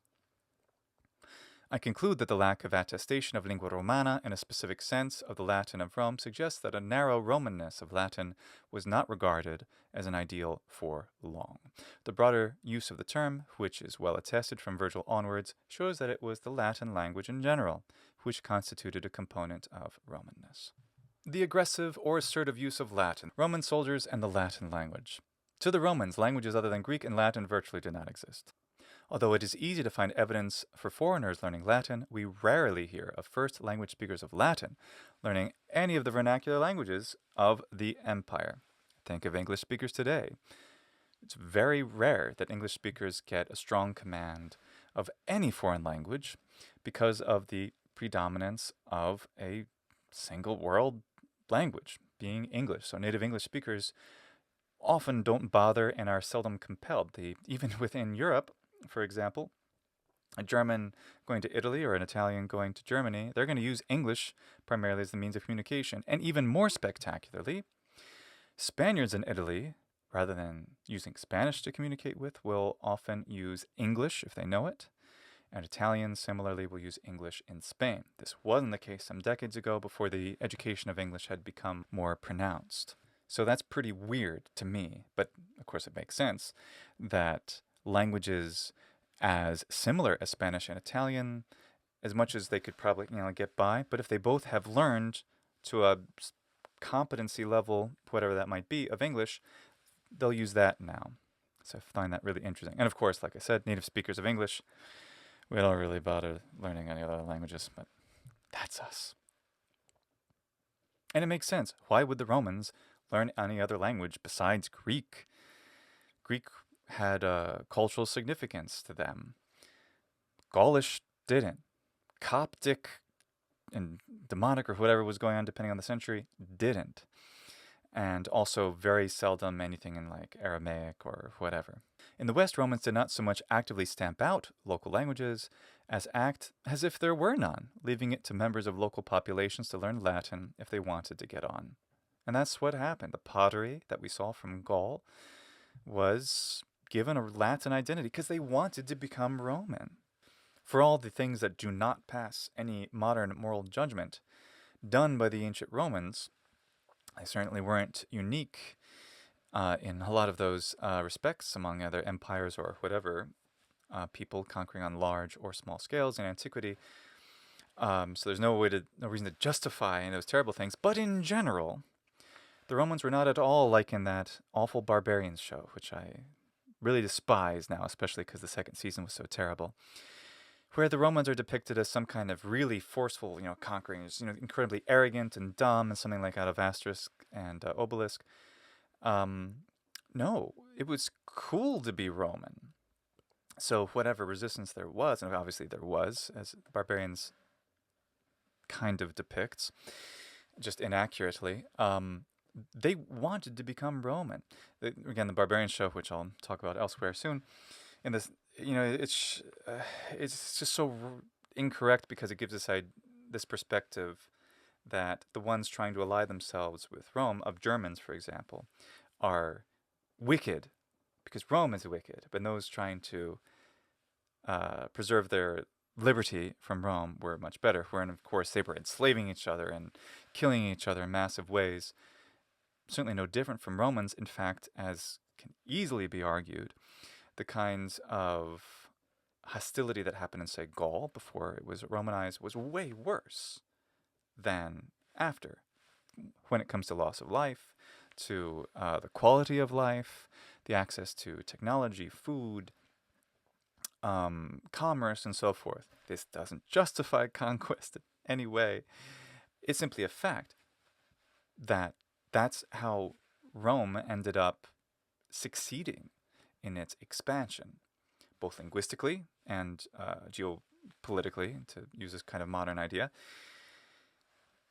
I conclude that the lack of attestation of lingua romana in a specific sense of the Latin of Rome suggests that a narrow Romanness of Latin was not regarded as an ideal for long. The broader use of the term, which is well attested from Virgil onwards, shows that it was the Latin language in general, which constituted a component of Romanness. The aggressive or assertive use of Latin, Roman soldiers and the Latin language. To the Romans, languages other than Greek and Latin virtually did not exist. Although it is easy to find evidence for foreigners learning Latin, we rarely hear of first language speakers of Latin learning any of the vernacular languages of the empire. Think of English speakers today. It's very rare that English speakers get a strong command of any foreign language because of the predominance of a single world language, being English. So native English speakers often don't bother and are seldom compelled. Even within Europe, for example, a German going to Italy or an Italian going to Germany, they're going to use English primarily as the means of communication. And even more spectacularly, Spaniards in Italy, rather than using Spanish to communicate with, will often use English if they know it. And Italians, similarly, will use English in Spain. This wasn't the case some decades ago before the education of English had become more pronounced. So that's pretty weird to me, but of course it makes sense that languages as similar as Spanish and Italian, as much as they could probably get by, but if they both have learned to a competency level, whatever that might be, of English, they'll use that now. So I find that really interesting. And of course, like I said, native speakers of English, we don't really bother learning any other languages, but that's us. And it makes sense. Why would the Romans learn any other language besides Greek? Greek had a cultural significance to them. Gaulish didn't. Coptic and Demotic or whatever was going on, depending on the century, didn't. And also very seldom anything in like Aramaic or whatever. In the West, Romans did not so much actively stamp out local languages as act as if there were none, leaving it to members of local populations to learn Latin if they wanted to get on. And that's what happened. The pottery that we saw from Gaul was given a Latin identity because they wanted to become Roman. For all the things that do not pass any modern moral judgment done by the ancient Romans, they certainly weren't unique in a lot of those respects among other empires or whatever, people conquering on large or small scales in antiquity. So there's no reason to justify those terrible things. But in general, the Romans were not at all like in that awful Barbarians show, which I really despise now, especially because the second season was so terrible, where the Romans are depicted as some kind of really forceful, conquering, incredibly arrogant and dumb, and something like out of Asterisk and Obelisk. No, it was cool to be Roman. So whatever resistance there was, and obviously there was, as Barbarians kind of depicts, just inaccurately, they wanted to become Roman. Again, the Barbarian show, which I'll talk about elsewhere soon, in this, it's just so incorrect because it gives us this perspective that the ones trying to ally themselves with Rome, of Germans, for example, are wicked because Rome is wicked, but those trying to preserve their liberty from Rome were much better, wherein, of course, they were enslaving each other and killing each other in massive ways. Certainly no different from Romans. In fact, as can easily be argued, the kinds of hostility that happened in, say, Gaul before it was Romanized was way worse than after, when it comes to loss of life, to the quality of life, the access to technology, food, commerce, and so forth. This doesn't justify conquest in any way. It's simply a fact that that's how Rome ended up succeeding in its expansion, both linguistically and geopolitically, to use this kind of modern idea.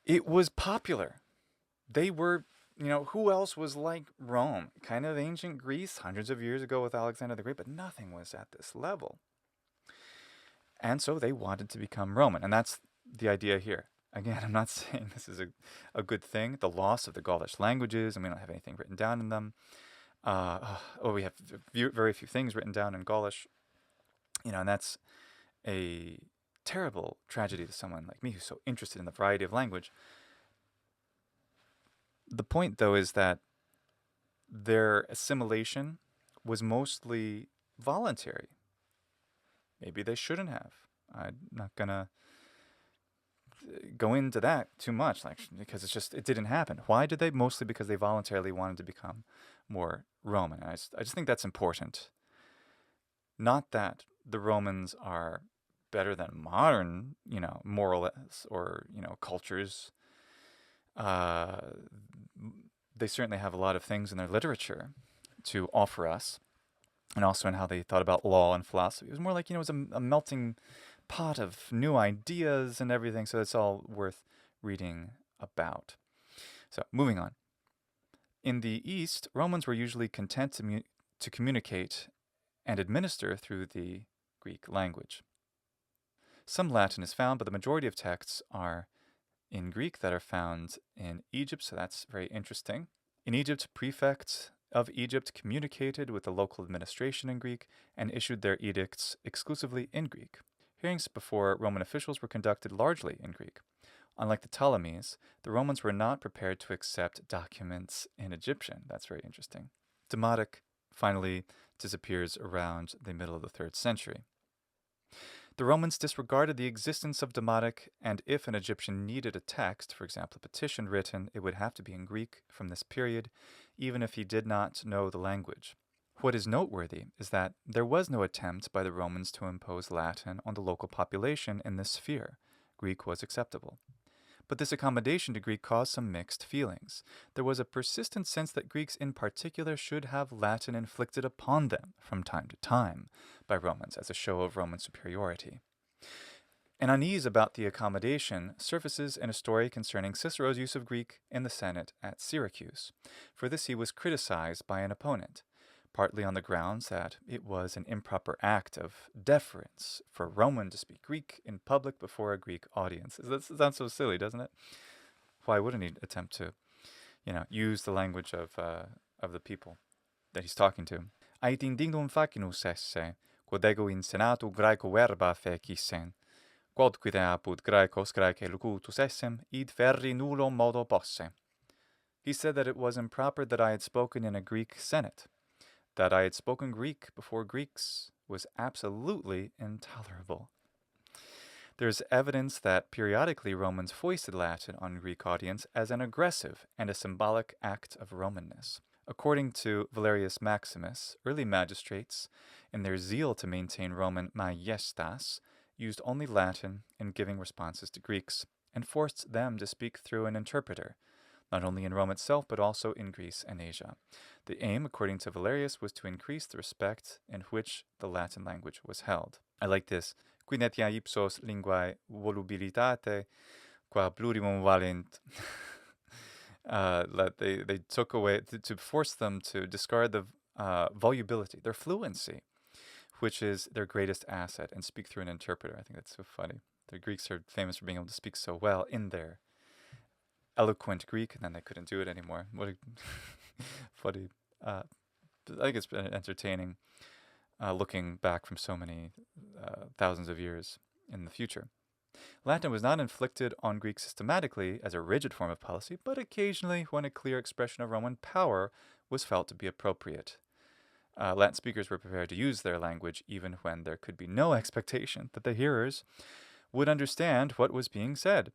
It was popular. They were, who else was like Rome? Kind of ancient Greece, hundreds of years ago with Alexander the Great, but nothing was at this level. And so they wanted to become Roman, and that's the idea here. Again, I'm not saying this is a good thing. The loss of the Gaulish languages, and we don't have anything written down in them. We have very few things written down in Gaulish, and that's a terrible tragedy to someone like me who's so interested in the variety of language. The point, though, is that their assimilation was mostly voluntary. Maybe they shouldn't have. I'm not going to go into that too much, because it didn't happen. Why did they? Mostly because they voluntarily wanted to become more Roman. I just think that's important. Not that the Romans are better than modern, moralists or, cultures. They certainly have a lot of things in their literature to offer us, and also in how they thought about law and philosophy. It was more like, it was a melting pot of new ideas and everything, so it's all worth reading about. So, moving on. In the East, Romans were usually content to communicate and administer through the Greek language. Some Latin is found, but the majority of texts are in Greek that are found in Egypt, so that's very interesting. In Egypt, prefects of Egypt communicated with the local administration in Greek and issued their edicts exclusively in Greek. Hearings before Roman officials were conducted largely in Greek. Unlike the Ptolemies, the Romans were not prepared to accept documents in Egyptian. That's very interesting. Demotic finally disappears around the middle of the 3rd century. The Romans disregarded the existence of Demotic, and if an Egyptian needed a text, for example, a petition written, it would have to be in Greek from this period, even if he did not know the language. What is noteworthy is that there was no attempt by the Romans to impose Latin on the local population in this sphere. Greek was acceptable. But this accommodation to Greek caused some mixed feelings. There was a persistent sense that Greeks in particular should have Latin inflicted upon them from time to time by Romans as a show of Roman superiority. An unease about the accommodation surfaces in a story concerning Cicero's use of Greek in the Senate at Syracuse. For this he was criticized by an opponent, partly on the grounds that it was an improper act of deference for a Roman to speak Greek in public before a Greek audience. That sounds so silly, doesn't it? Why wouldn't he attempt to, use the language of the people that he's talking to? Ait indignum facinus esse, quod ego in senatu Graeco verba fecissen, quodquid apud Graecos Graece locutus essem, id ferri nullo modo posse. He said that it was improper that I had spoken in a Greek Senate. That I had spoken Greek before Greeks was absolutely intolerable. There's evidence that periodically Romans foisted Latin on Greek audience as an aggressive and a symbolic act of Romanness. According to Valerius Maximus, early magistrates, in their zeal to maintain Roman majestas, used only Latin in giving responses to Greeks, and forced them to speak through an interpreter, not only in Rome itself, but also in Greece and Asia. The aim, according to Valerius, was to increase the respect in which the Latin language was held. I like this. Qui netia ipsos linguae volubilitate, qua plurimum valent. That they took away, to force them to discard the volubility, their fluency, which is their greatest asset, and speak through an interpreter. I think that's so funny. The Greeks are famous for being able to speak so well in their eloquent Greek, and then they couldn't do it anymore. What a funny. I think it's been entertaining looking back from so many thousands of years in the future. Latin was not inflicted on Greek systematically as a rigid form of policy, but occasionally when a clear expression of Roman power was felt to be appropriate. Latin speakers were prepared to use their language even when there could be no expectation that the hearers would understand what was being said.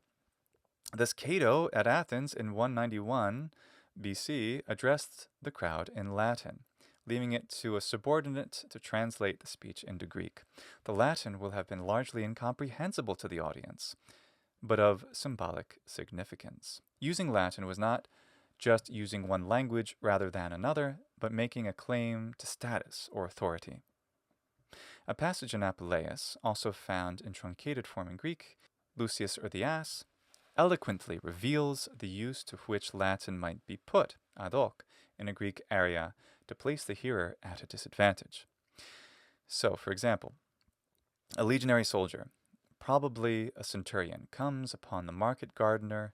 Thus, Cato at Athens in 191 BC addressed the crowd in Latin, leaving it to a subordinate to translate the speech into Greek. The Latin will have been largely incomprehensible to the audience, but of symbolic significance. Using Latin was not just using one language rather than another, but making a claim to status or authority. A passage in Apuleius, also found in truncated form in Greek, Lucius or the Ass, eloquently reveals the use to which Latin might be put, ad hoc, in a Greek area to place the hearer at a disadvantage. So, for example, a legionary soldier, probably a centurion, comes upon the market gardener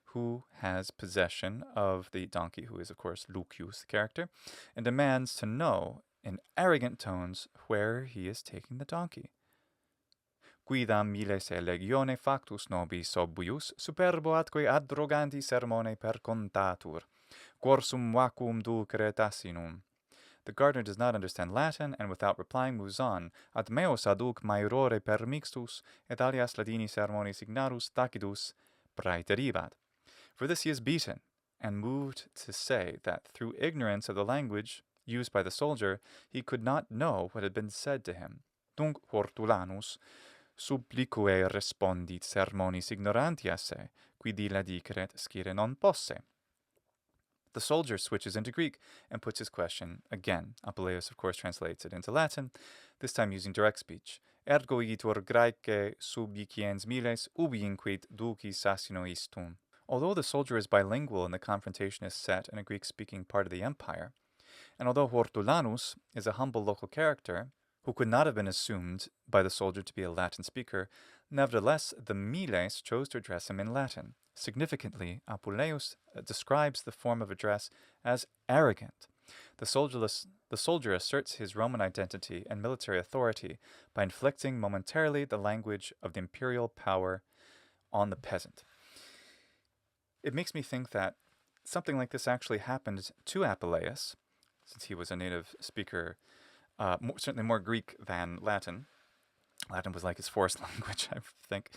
who has possession of the donkey, who is, of course, Lucius, the character, and demands to know in arrogant tones where he is taking the donkey. Quidam miles e legione factus nobis obius superbo atque adroganti sermone percontatur, quorsum vacuum dulcere tassinum. The gardener does not understand Latin, and without replying moves on, ad meos aduc maerore permixtus, et alias Latini sermonis ignarus tacidus praeteribat. For this he is beaten, and moved to say that through ignorance of the language used by the soldier, he could not know what had been said to him. Tunc Hortulanus supplique respondit sermonis ignorantiasse, quid illa diceret scire non posse. The soldier switches into Greek and puts his question again. Apuleius, of course, translates it into Latin, this time using direct speech. Ergo igitur Graece subjiciens miles, ubi inquit ducis asino istum. Although the soldier is bilingual and the confrontation is set in a Greek-speaking part of the empire, and although Hortulanus is a humble local character, who could not have been assumed by the soldier to be a Latin speaker, nevertheless the miles chose to address him in Latin. Significantly, Apuleius describes the form of address as arrogant. The soldier asserts his Roman identity and military authority by inflicting momentarily the language of the imperial power on the peasant. It makes me think that something like this actually happened to Apuleius, since he was a native speaker, certainly more Greek than Latin. Latin was like his forced language, I think.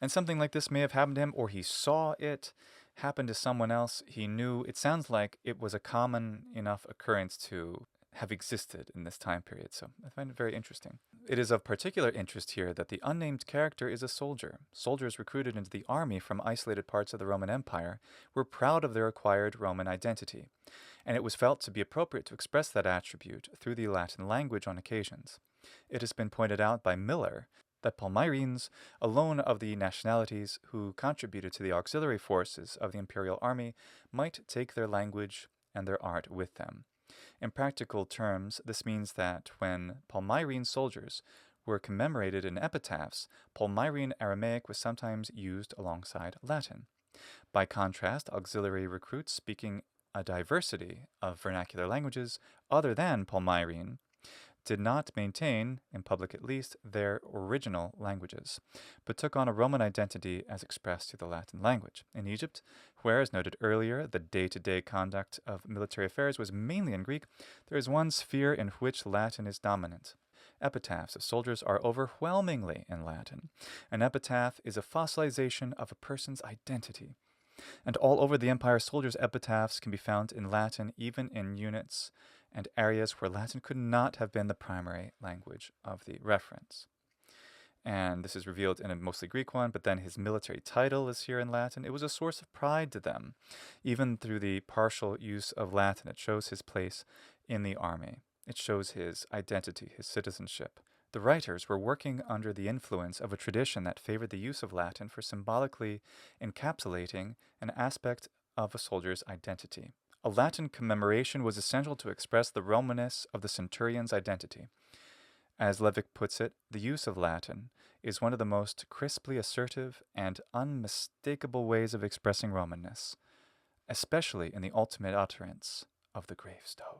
And something like this may have happened to him, or he saw it happen to someone else he knew. It sounds like it was a common enough occurrence to have existed in this time period, so I find it very interesting. It is of particular interest here that the unnamed character is a soldier. Soldiers recruited into the army from isolated parts of the Roman Empire were proud of their acquired Roman identity, and it was felt to be appropriate to express that attribute through the Latin language on occasions. It has been pointed out by Miller that Palmyrines, alone of the nationalities who contributed to the auxiliary forces of the imperial army, might take their language and their art with them. In practical terms, this means that when Palmyrene soldiers were commemorated in epitaphs, Palmyrene Aramaic was sometimes used alongside Latin. By contrast, auxiliary recruits speaking a diversity of vernacular languages other than Palmyrene did not maintain, in public at least, their original languages, but took on a Roman identity as expressed through the Latin language. In Egypt, where, as noted earlier, the day-to-day conduct of military affairs was mainly in Greek, there is one sphere in which Latin is dominant. Epitaphs of soldiers are overwhelmingly in Latin. An epitaph is a fossilization of a person's identity. And all over the empire, soldiers' epitaphs can be found in Latin, even in units and areas where Latin could not have been the primary language of the reference. And this is revealed in a mostly Greek one, but then his military title is here in Latin. It was a source of pride to them. Even through the partial use of Latin, it shows his place in the army. It shows his identity, his citizenship. The writers were working under the influence of a tradition that favored the use of Latin for symbolically encapsulating an aspect of a soldier's identity. A Latin commemoration was essential to express the Romanness of the centurion's identity. As Levick puts it, the use of Latin is one of the most crisply assertive and unmistakable ways of expressing Romanness, especially in the ultimate utterance of the gravestone.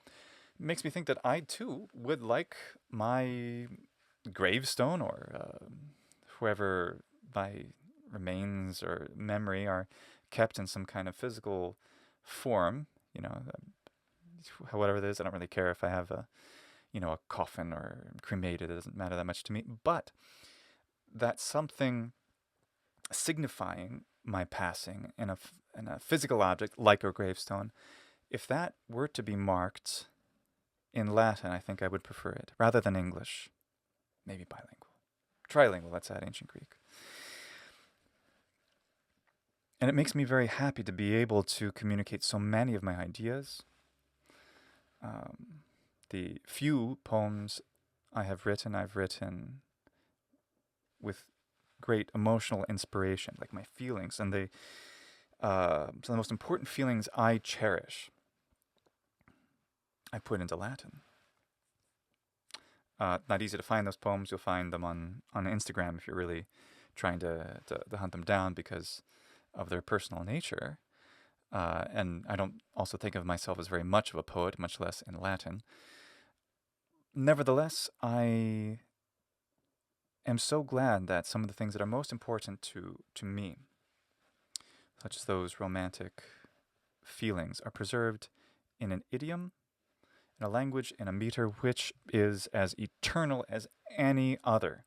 It makes me think that I, too, would like my gravestone or wherever my remains or memory are kept in some kind of physical form, whatever it is. I don't really care if I have a coffin or cremated. It doesn't matter that much to me. But that's something signifying my passing in a physical object like a gravestone. If that were to be marked in Latin, I think I would prefer it rather than English. Maybe bilingual. Trilingual, let's add ancient Greek. And it makes me very happy to be able to communicate so many of my ideas. The few poems I've written with great emotional inspiration, like my feelings, and some of the most important feelings I cherish, I put into Latin. Not easy to find those poems. You'll find them on Instagram if you're really trying to hunt them down because of their personal nature. And I don't also think of myself as very much of a poet, much less in Latin. Nevertheless, I am so glad that some of the things that are most important to me, such as those romantic feelings, are preserved in an idiom, in a language, in a meter which is as eternal as any other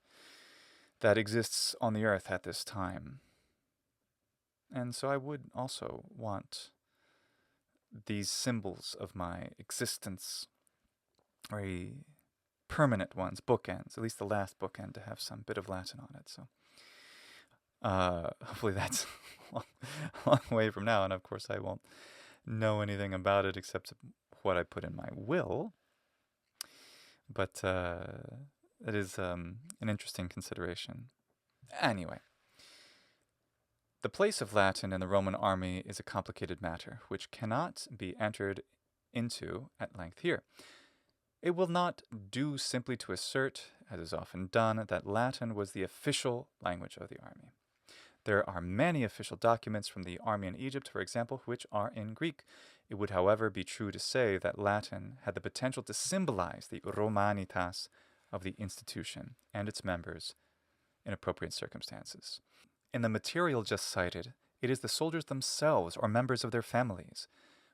that exists on the earth at this time. And so I would also want these symbols of my existence, very permanent ones, bookends, at least the last bookend, to have some bit of Latin on it. So hopefully that's a long way from now. And of course I won't know anything about it except what I put in my will. But it is an interesting consideration. Anyway. The place of Latin in the Roman army is a complicated matter, which cannot be entered into at length here. It will not do simply to assert, as is often done, that Latin was the official language of the army. There are many official documents from the army in Egypt, for example, which are in Greek. It would, however, be true to say that Latin had the potential to symbolize the Romanitas of the institution and its members in appropriate circumstances. In the material just cited, it is the soldiers themselves or members of their families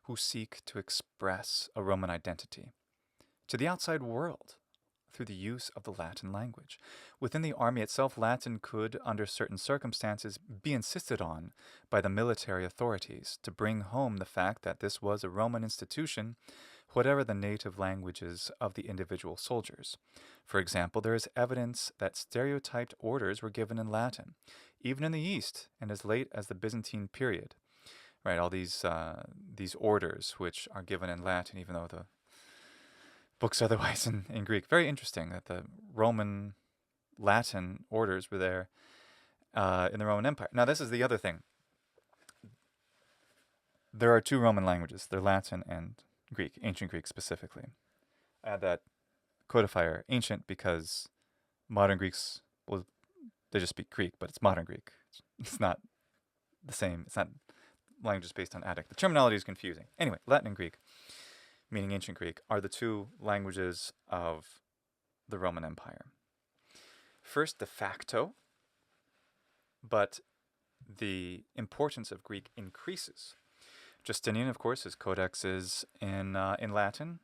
who seek to express a Roman identity to the outside world through the use of the Latin language. Within the army itself, Latin could, under certain circumstances, be insisted on by the military authorities to bring home the fact that this was a Roman institution whatever the native languages of the individual soldiers. For example, there is evidence that stereotyped orders were given in Latin, even in the East and as late as the Byzantine period. Right, all these orders which are given in Latin, even though the books otherwise in Greek. Very interesting that the Roman Latin orders were there in the Roman Empire. Now, this is the other thing. There are two Roman languages. They're Latin and Greek, ancient Greek specifically. I add that codifier, ancient, because modern Greeks, well, they just speak Greek, but it's modern Greek. It's not the same. It's not languages based on Attic. The terminology is confusing. Anyway, Latin and Greek, meaning ancient Greek, are the two languages of the Roman Empire. First, de facto, but the importance of Greek increases. Justinian, of course, his codex is in Latin,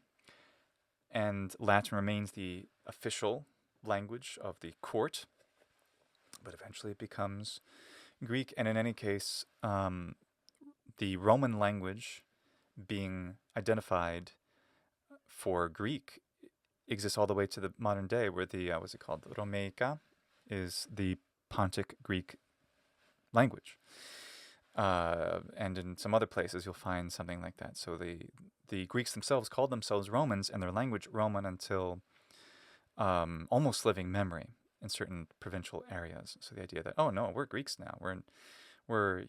and Latin remains the official language of the court, but eventually it becomes Greek. And in any case, the Roman language being identified for Greek exists all the way to the modern day, where the, what's it called, Romaica is the Pontic Greek language. And in some other places you'll find something like that. So the Greeks themselves called themselves Romans, and their language Roman until almost living memory in certain provincial areas. So the idea that, oh no, we're Greeks now, we're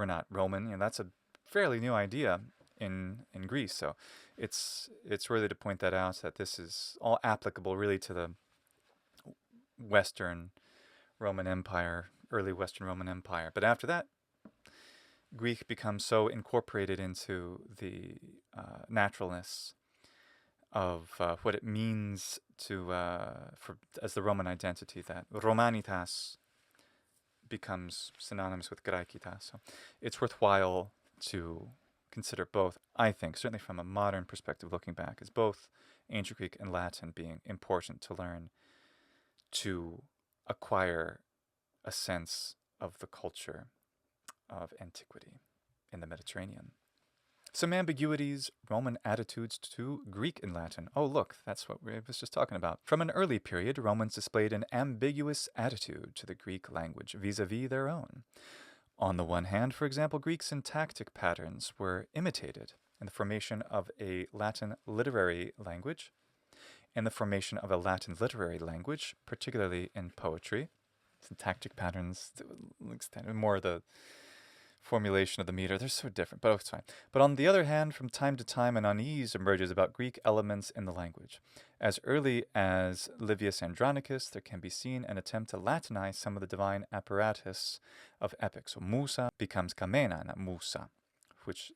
not Roman, that's a fairly new idea in Greece. So it's worthy to point that out, that this is all applicable really to the Western Roman Empire, early Western Roman Empire. But after that, Greek becomes so incorporated into the naturalness of what it means to as the Roman identity, that Romanitas becomes synonymous with Graekitas. So it's worthwhile to consider both, I think, certainly from a modern perspective looking back, as both ancient Greek and Latin being important to learn to acquire a sense of the culture of antiquity in the Mediterranean. Some ambiguities, Roman attitudes to Greek and Latin. Oh, look, that's what we was just talking about. From an early period, Romans displayed an ambiguous attitude to the Greek language vis-a-vis their own. On the one hand, for example, Greek syntactic patterns were imitated in the formation of a Latin literary language, in the formation of a Latin literary language, particularly in poetry. Syntactic patterns, more the formulation of the meter, they're so different, but it's fine. But on the other hand, from time to time, an unease emerges about Greek elements in the language. As early as Livius Andronicus, there can be seen an attempt to Latinize some of the divine apparatus of epics. So Musa becomes Kamena, not Musa, which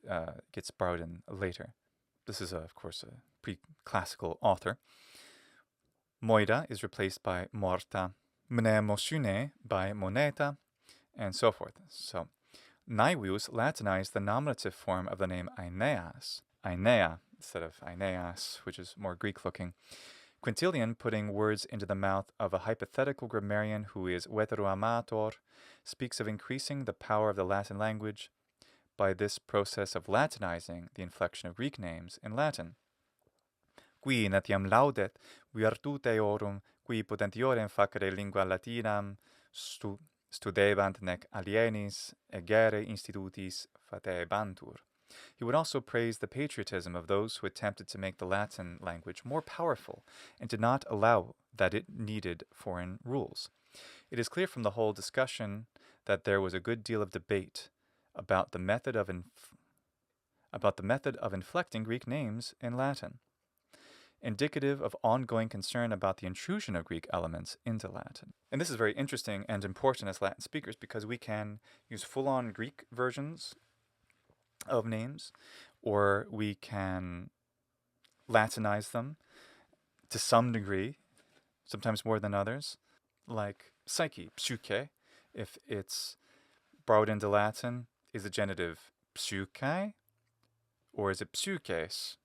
gets borrowed in later. This is, of course, a pre-classical author. Moida is replaced by Morta, Mnemosune by Moneta, and so forth. So Naevius Latinized the nominative form of the name Aeneas, Aenea, instead of Aeneas, which is more Greek-looking. Quintilian, putting words into the mouth of a hypothetical grammarian who is veteroamator, speaks of increasing the power of the Latin language by this process of Latinizing the inflection of Greek names in Latin. Qui netiam laudet virtuteorum, qui potentiorem facere lingua latinam studebant nec alienis egere institutis fatebantur. He would also praise the patriotism of those who attempted to make the Latin language more powerful and did not allow that it needed foreign rules. It is clear from the whole discussion that there was a good deal of debate about the method of inflecting Greek names in Latin, indicative of ongoing concern about the intrusion of Greek elements into Latin. And this is very interesting and important as Latin speakers, because we can use full-on Greek versions of names, or we can Latinize them to some degree, sometimes more than others, like psyche, psyche. If it's borrowed into Latin, is the genitive psyche, or is it psyches?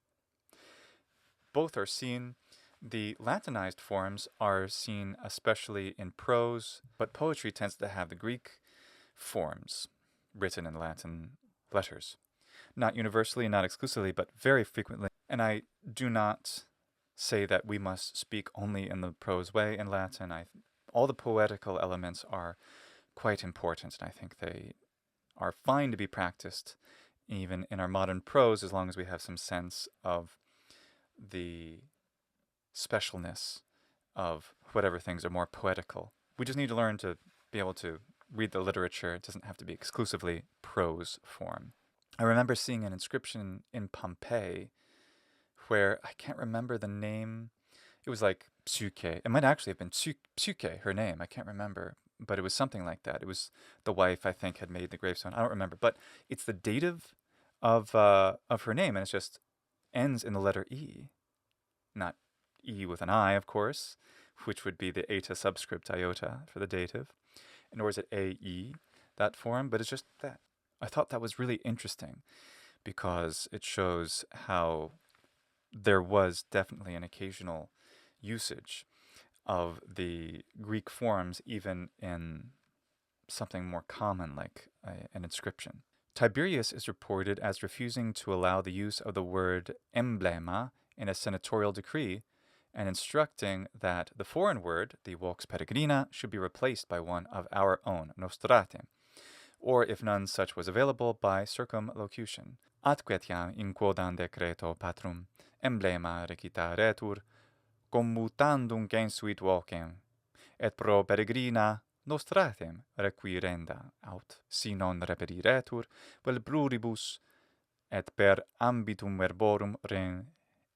Both are seen. The Latinized forms are seen especially in prose, but poetry tends to have the Greek forms written in Latin letters. not universally and not exclusively, but very frequently. And I do not say that we must speak only in the prose way in Latin. All the poetical elements are quite important, and I think they are fine to be practiced even in our modern prose, as long as we have some sense of the specialness of whatever things are more poetical. We just need to learn to be able to read the literature. It doesn't have to be exclusively prose form. I remember seeing an inscription in Pompeii where I can't remember the name. It was like Psyche. It might actually have been Psyche, her name. I can't remember, but it was something like that. It was the wife, I think, had made the gravestone. I don't remember, but it's the dative of her name, and it just ends in the letter E, not E with an I, of course, which would be the eta subscript iota for the dative, nor is it AE, that form, but it's just that. I thought that was really interesting because it shows how there was definitely an occasional usage of the Greek forms even in something more common like an inscription. Tiberius is reported as refusing to allow the use of the word emblema in a senatorial decree and instructing that the foreign word, the vox peregrina, should be replaced by one of our own, nostrate, or if none such was available, by circumlocution. Atquetiam in quodam decreto patrum emblema recitaretur, commutandum gensuit vocem, et pro peregrina nostratem requirenda aut, si non reperiretur, vel pluribus, et per ambitum verborum ren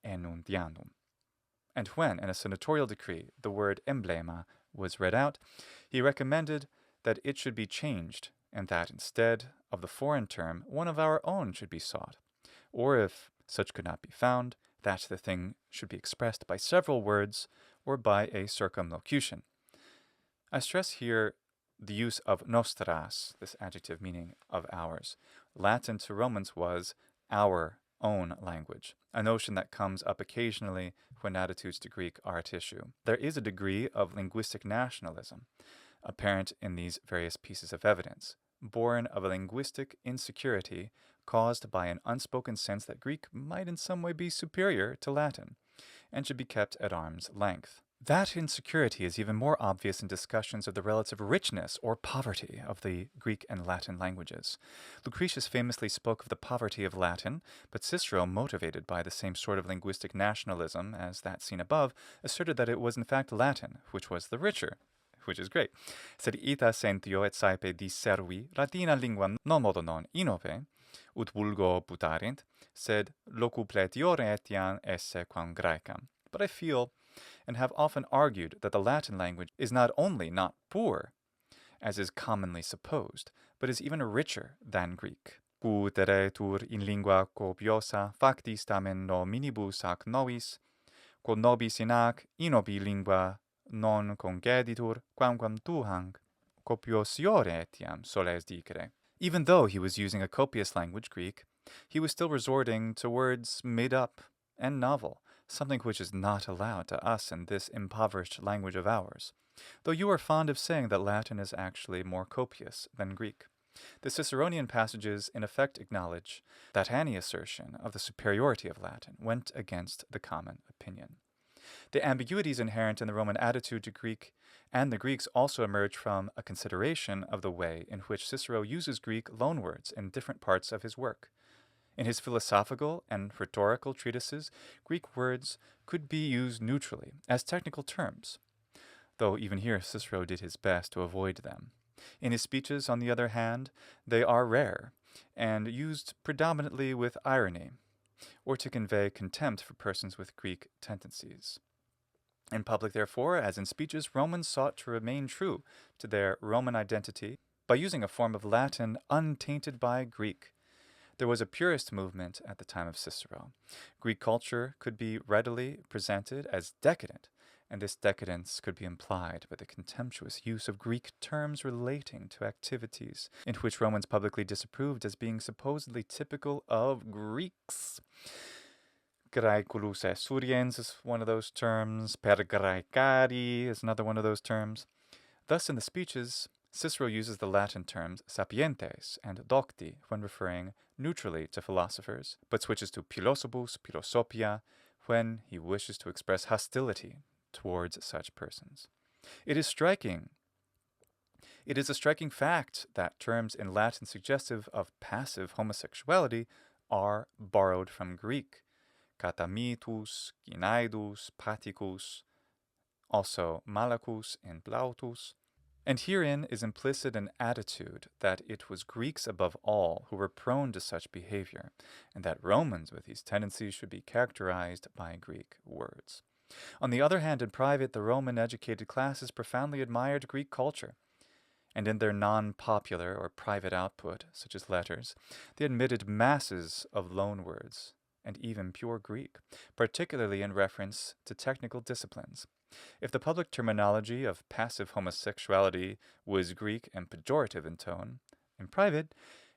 enuntiandum. And when, in a senatorial decree, the word emblema was read out, he recommended that it should be changed, and that instead of the foreign term, one of our own should be sought. Or if such could not be found, that the thing should be expressed by several words or by a circumlocution. I stress here the use of nostras, this adjective meaning of ours. Latin to Romans was our own language, a notion that comes up occasionally when attitudes to Greek are at issue. There is a degree of linguistic nationalism apparent in these various pieces of evidence, born of a linguistic insecurity caused by an unspoken sense that Greek might in some way be superior to Latin and should be kept at arm's length. That insecurity is even more obvious in discussions of the relative richness or poverty of the Greek and Latin languages. Lucretius famously spoke of the poverty of Latin, but Cicero, motivated by the same sort of linguistic nationalism as that seen above, asserted that it was in fact Latin, which was the richer, which is great. Sed ita sentio et saepe disservi Latina lingua non modo non innove, ut vulgo putarent, sed locupletiore etiam esse quam Graecam. But I feel and have often argued that the Latin language is not only not poor, as is commonly supposed, but is even richer than Greek. Puteretur in lingua copiosa factis tamen nominibus ac novis, quod nobis in ac inobi lingua non congeditur, quamquam tu hanc copiosiore etiam soles dicere. Even though he was using a copious language, Greek, he was still resorting to words made up and novel, something which is not allowed to us in this impoverished language of ours, though you are fond of saying that Latin is actually more copious than Greek. The Ciceronian passages in effect acknowledge that any assertion of the superiority of Latin went against the common opinion. The ambiguities inherent in the Roman attitude to Greek and the Greeks also emerge from a consideration of the way in which Cicero uses Greek loanwords in different parts of his work. In his philosophical and rhetorical treatises, Greek words could be used neutrally as technical terms, though even here Cicero did his best to avoid them. In his speeches, on the other hand, they are rare and used predominantly with irony, or to convey contempt for persons with Greek tendencies. In public, therefore, as in speeches, Romans sought to remain true to their Roman identity by using a form of Latin untainted by Greek. There was a purist movement at the time of Cicero. Greek culture could be readily presented as decadent, and this decadence could be implied by the contemptuous use of Greek terms relating to activities in which Romans publicly disapproved as being supposedly typical of Greeks. Graeculus essuriens is one of those terms. Per Graecari is another one of those terms. Thus, in the speeches, Cicero uses the Latin terms sapientes and docti when referring neutrally to philosophers, but switches to philosobus, philosophia, when he wishes to express hostility towards such persons. It is a striking fact that terms in Latin suggestive of passive homosexuality are borrowed from Greek. Katamitus, gynaidus, paticus, also malacus and plautus. And herein is implicit an attitude that it was Greeks above all who were prone to such behavior, and that Romans with these tendencies should be characterized by Greek words. On the other hand, in private, the Roman educated classes profoundly admired Greek culture, and in their non-popular or private output, such as letters, they admitted masses of loanwords and even pure Greek, particularly in reference to technical disciplines. If the public terminology of passive homosexuality was Greek and pejorative in tone, in private,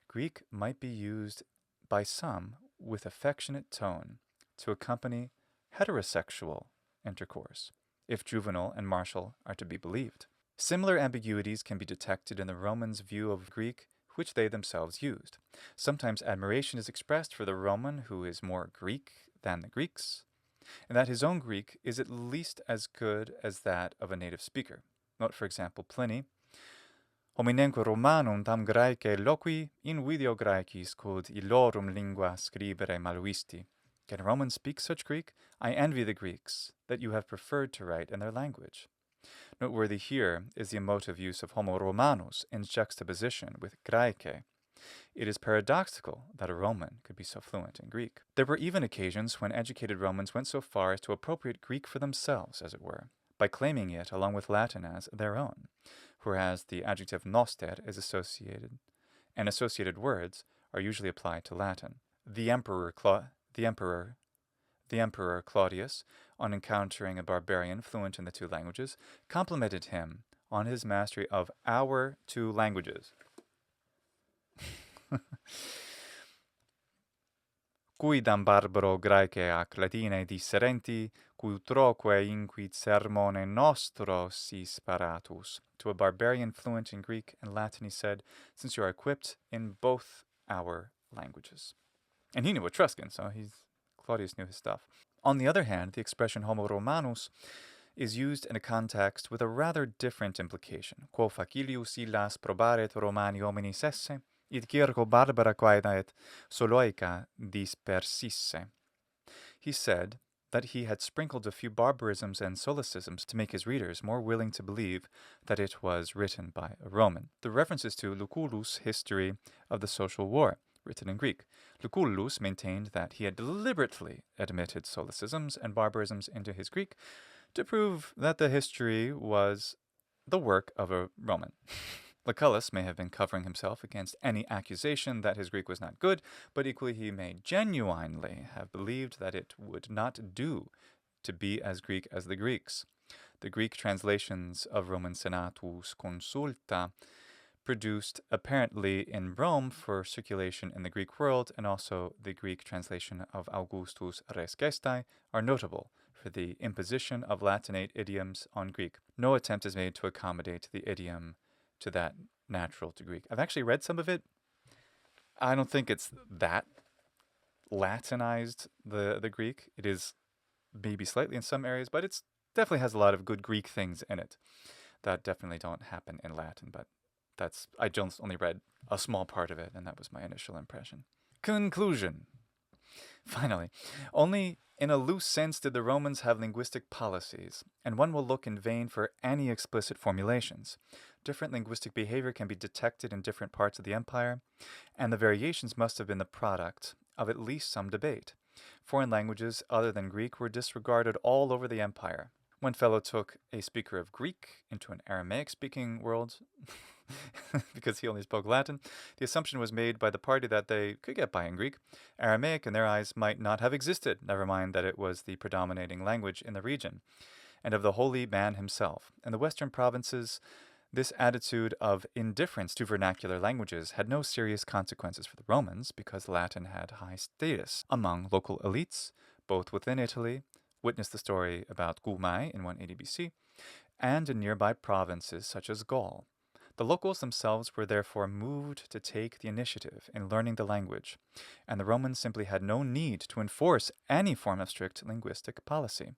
Greek might be used by some with affectionate tone to accompany heterosexual intercourse, if Juvenal and Martial are to be believed. Similar ambiguities can be detected in the Romans' view of Greek, which they themselves used. Sometimes admiration is expressed for the Roman who is more Greek than the Greeks, and that his own Greek is at least as good as that of a native speaker. Note, for example, Pliny, hominenque Romanum tam Graece loqui in video Graecis quod illorum lingua scribere maluisti. Can Romans speak such Greek? I envy the Greeks, that you have preferred to write in their language. Noteworthy here is the emotive use of homo Romanus in juxtaposition with Graece. It is paradoxical that a Roman could be so fluent in Greek. There were even occasions when educated Romans went so far as to appropriate Greek for themselves, as it were, by claiming it along with Latin as their own, whereas the adjective noster is associated, and associated words are usually applied to Latin. The Emperor Claudius, on encountering a barbarian fluent in the two languages, complimented him on his mastery of our two languages. Quidam barbaro Graece ac Latine disserenti, cui utroque inquit sermone nostro sis paratus. To a barbarian fluent in Greek and Latin he said, since you are equipped in both our languages. And he knew Etruscan, so Claudius knew his stuff. On the other hand, the expression homo Romanus is used in a context with a rather different implication. Quo facilius illas probaret Romani hominis esse, id circo barbara quaedaet soloica dispersisse. He said that he had sprinkled a few barbarisms and solecisms to make his readers more willing to believe that it was written by a Roman. The references to Lucullus' History of the Social War, written in Greek. Lucullus maintained that he had deliberately admitted solecisms and barbarisms into his Greek to prove that the history was the work of a Roman. Lucullus may have been covering himself against any accusation that his Greek was not good, but equally he may genuinely have believed that it would not do to be as Greek as the Greeks. The Greek translations of Roman Senatus Consulta, produced apparently in Rome for circulation in the Greek world, and also the Greek translation of Augustus Res Gestae, are notable for the imposition of Latinate idioms on Greek. No attempt is made to accommodate the idiom to that natural to Greek. I've actually read some of it. I don't think it's that Latinized, the Greek. It is maybe slightly in some areas, but it definitely has a lot of good Greek things in it that definitely don't happen in Latin, but I just only read a small part of it, and that was my initial impression. Conclusion. Finally, only in a loose sense did the Romans have linguistic policies, and one will look in vain for any explicit formulations. Different linguistic behavior can be detected in different parts of the empire, and the variations must have been the product of at least some debate. Foreign languages other than Greek were disregarded all over the empire. One fellow took a speaker of Greek into an Aramaic-speaking world because he only spoke Latin. The assumption was made by the party that they could get by in Greek. Aramaic, in their eyes, might not have existed, never mind that it was the predominating language in the region, and of the holy man himself. In the western provinces, this attitude of indifference to vernacular languages had no serious consequences for the Romans because Latin had high status among local elites, both within Italy, witness the story about Cumae in 180 BC, and in nearby provinces such as Gaul. The locals themselves were therefore moved to take the initiative in learning the language, and the Romans simply had no need to enforce any form of strict linguistic policy.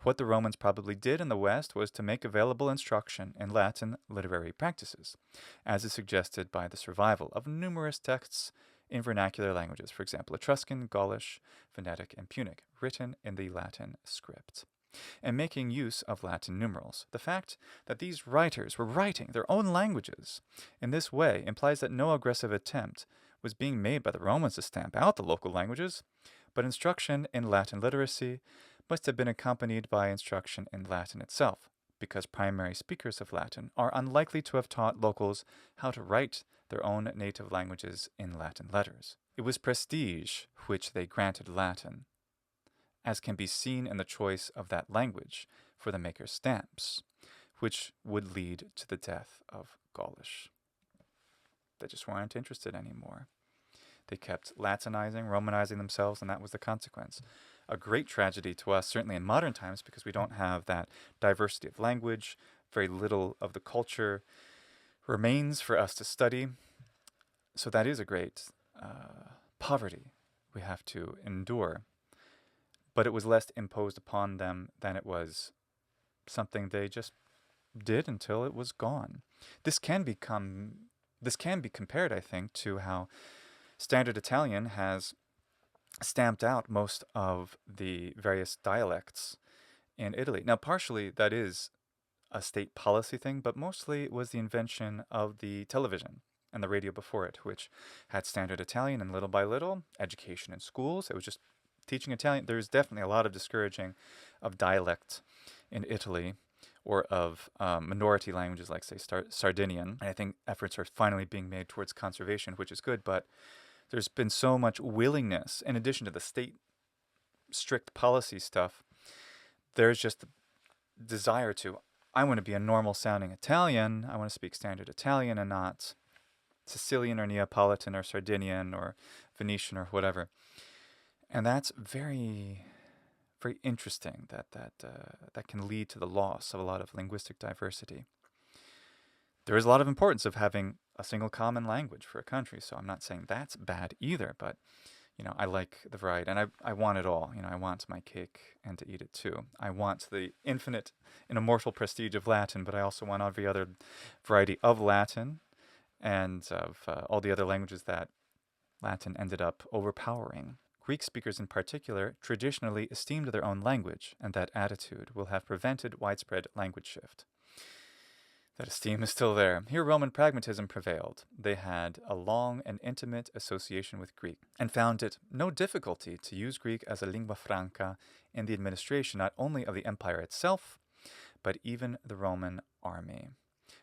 What the Romans probably did in the West was to make available instruction in Latin literary practices, as is suggested by the survival of numerous texts in vernacular languages, for example, Etruscan, Gaulish, Venetic, and Punic, written in the Latin script, and making use of Latin numerals. The fact that these writers were writing their own languages in this way implies that no aggressive attempt was being made by the Romans to stamp out the local languages, but instruction in Latin literacy must have been accompanied by instruction in Latin itself, because primary speakers of Latin are unlikely to have taught locals how to write their own native languages in Latin letters. It was prestige which they granted Latin, as can be seen in the choice of that language for the maker's stamps, which would lead to the death of Gaulish. They just weren't interested anymore. They kept Latinizing, Romanizing themselves, and that was the consequence. A great tragedy to us, certainly in modern times, because we don't have that diversity of language. Very little of the culture remains for us to study. So that is a great poverty we have to endure. But it was less imposed upon them than it was something they just did until it was gone. This can be compared, I think, to how Standard Italian has stamped out most of the various dialects in Italy. Now, partially that is a state policy thing, but mostly it was the invention of the television and the radio before it, which had Standard Italian, and little by little, education in schools. It was just teaching Italian. There's definitely a lot of discouraging of dialect in Italy, or of minority languages like, say, Sardinian. And I think efforts are finally being made towards conservation, which is good, but there's been so much willingness, in addition to the state strict policy stuff, there's just the desire to, I want to be a normal sounding Italian, I want to speak standard Italian and not Sicilian or Neapolitan or Sardinian or Venetian or whatever. And that's very, very interesting that can lead to the loss of a lot of linguistic diversity. There is a lot of importance of having a single common language for a country, so I'm not saying that's bad either, but I like the variety, and I want it all. I want my cake and to eat it too. I want the infinite and immortal prestige of Latin, but I also want every other variety of Latin and of all the other languages that Latin ended up overpowering. Greek speakers in particular traditionally esteemed their own language, and that attitude will have prevented widespread language shift. That esteem is still there. Here Roman pragmatism prevailed. They had a long and intimate association with Greek, and found it no difficulty to use Greek as a lingua franca in the administration not only of the empire itself, but even the Roman army.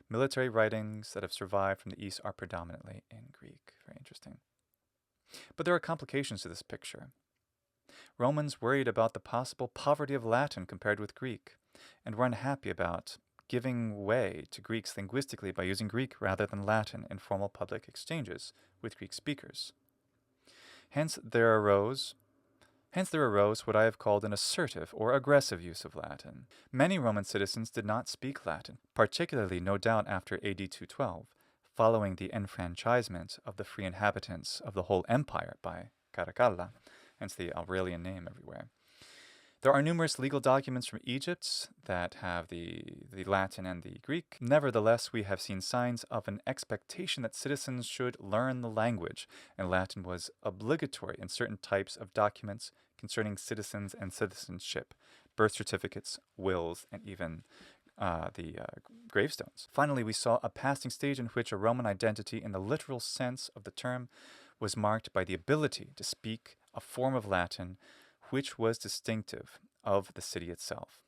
Military writings that have survived from the East are predominantly in Greek. Very interesting. But there are complications to this picture. Romans worried about the possible poverty of Latin compared with Greek, and were unhappy about giving way to Greeks linguistically by using Greek rather than Latin in formal public exchanges with Greek speakers. Hence there arose what I have called an assertive or aggressive use of Latin. Many Roman citizens did not speak Latin, particularly no doubt after AD 212, following the enfranchisement of the free inhabitants of the whole empire by Caracalla, hence the Aurelian name everywhere. There are numerous legal documents from Egypt that have the Latin and the Greek. Nevertheless, we have seen signs of an expectation that citizens should learn the language, and Latin was obligatory in certain types of documents concerning citizens and citizenship, birth certificates, wills, and even the gravestones. Finally, we saw a passing stage in which a Roman identity in the literal sense of the term was marked by the ability to speak a form of Latin which was distinctive of the city itself.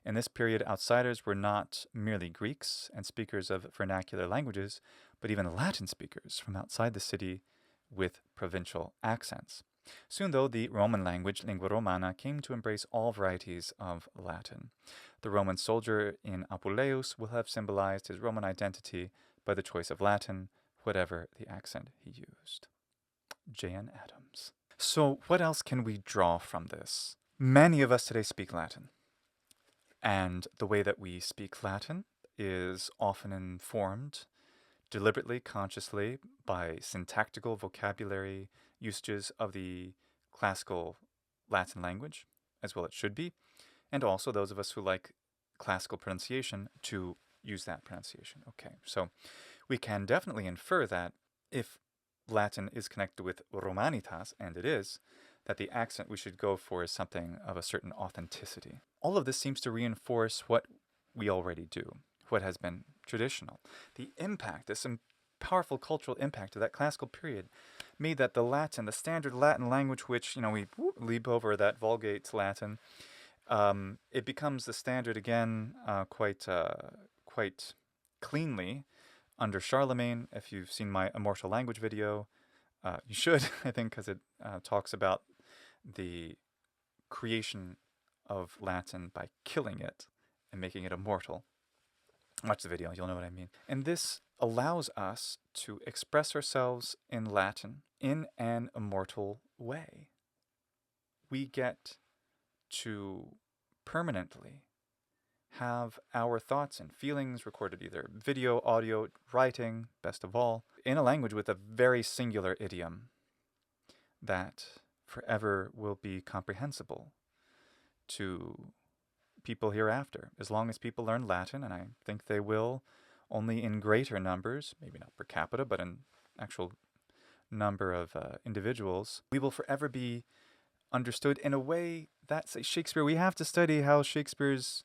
In this period, outsiders were not merely Greeks and speakers of vernacular languages, but even Latin speakers from outside the city with provincial accents. Soon, though, the Roman language, lingua romana, came to embrace all varieties of Latin. The Roman soldier in Apuleius will have symbolized his Roman identity by the choice of Latin, whatever the accent he used. J.N. Adams. So what else can we draw from this? Many of us today speak Latin. And the way that we speak Latin is often informed deliberately, consciously, by syntactical vocabulary usages of the classical Latin language, as well it should be, and also those of us who like classical pronunciation to use that pronunciation. Okay, so we can definitely infer that if Latin is connected with Romanitas, and it is, that the accent we should go for is something of a certain authenticity. All of this seems to reinforce what we already do, what has been traditional. The impact, this powerful cultural impact of that classical period made that the Latin, the standard Latin language, which, we leap over that Vulgate Latin, it becomes the standard again quite cleanly under Charlemagne. If you've seen my Immortal Language video, you should, I think, because it talks about the creation of Latin by killing it and making it immortal. Watch the video, you'll know what I mean. And this allows us to express ourselves in Latin in an immortal way. We get to permanently have our thoughts and feelings recorded either video, audio, writing, best of all, in a language with a very singular idiom that forever will be comprehensible to people hereafter, as long as people learn Latin, and I think they will, only in greater numbers, maybe not per capita, but in actual number of individuals, we will forever be understood in a way that, say, Shakespeare, we have to study how Shakespeare's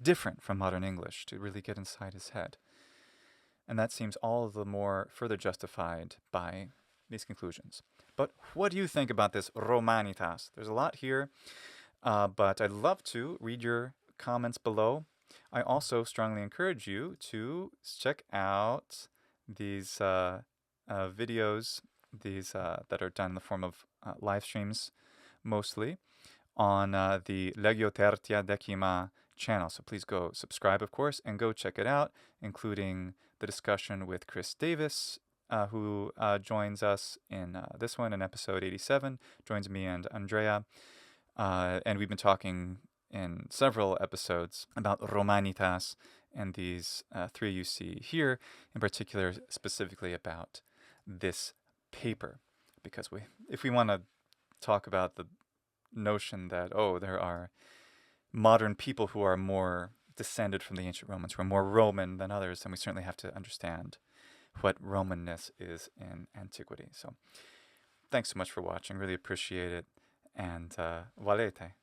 different from modern English to really get inside his head. And that seems all the more further justified by these conclusions. But what do you think about this Romanitas? There's a lot here, but I'd love to read your comments below. I also strongly encourage you to check out these videos, these that are done in the form of live streams, mostly, on the Legio Tertia Decima channel. So please go subscribe, of course, and go check it out, including the discussion with Chris Davis, who joins us in this one in episode 87, joins me and Andrea. And we've been talking in several episodes about Romanitas and these three you see here, in particular, specifically about this paper. Because if we want to talk about the notion that, there are modern people who are more descended from the ancient Romans, who are more Roman than others, then we certainly have to understand what Romanness is in antiquity. So thanks so much for watching. Really appreciate it. And valete.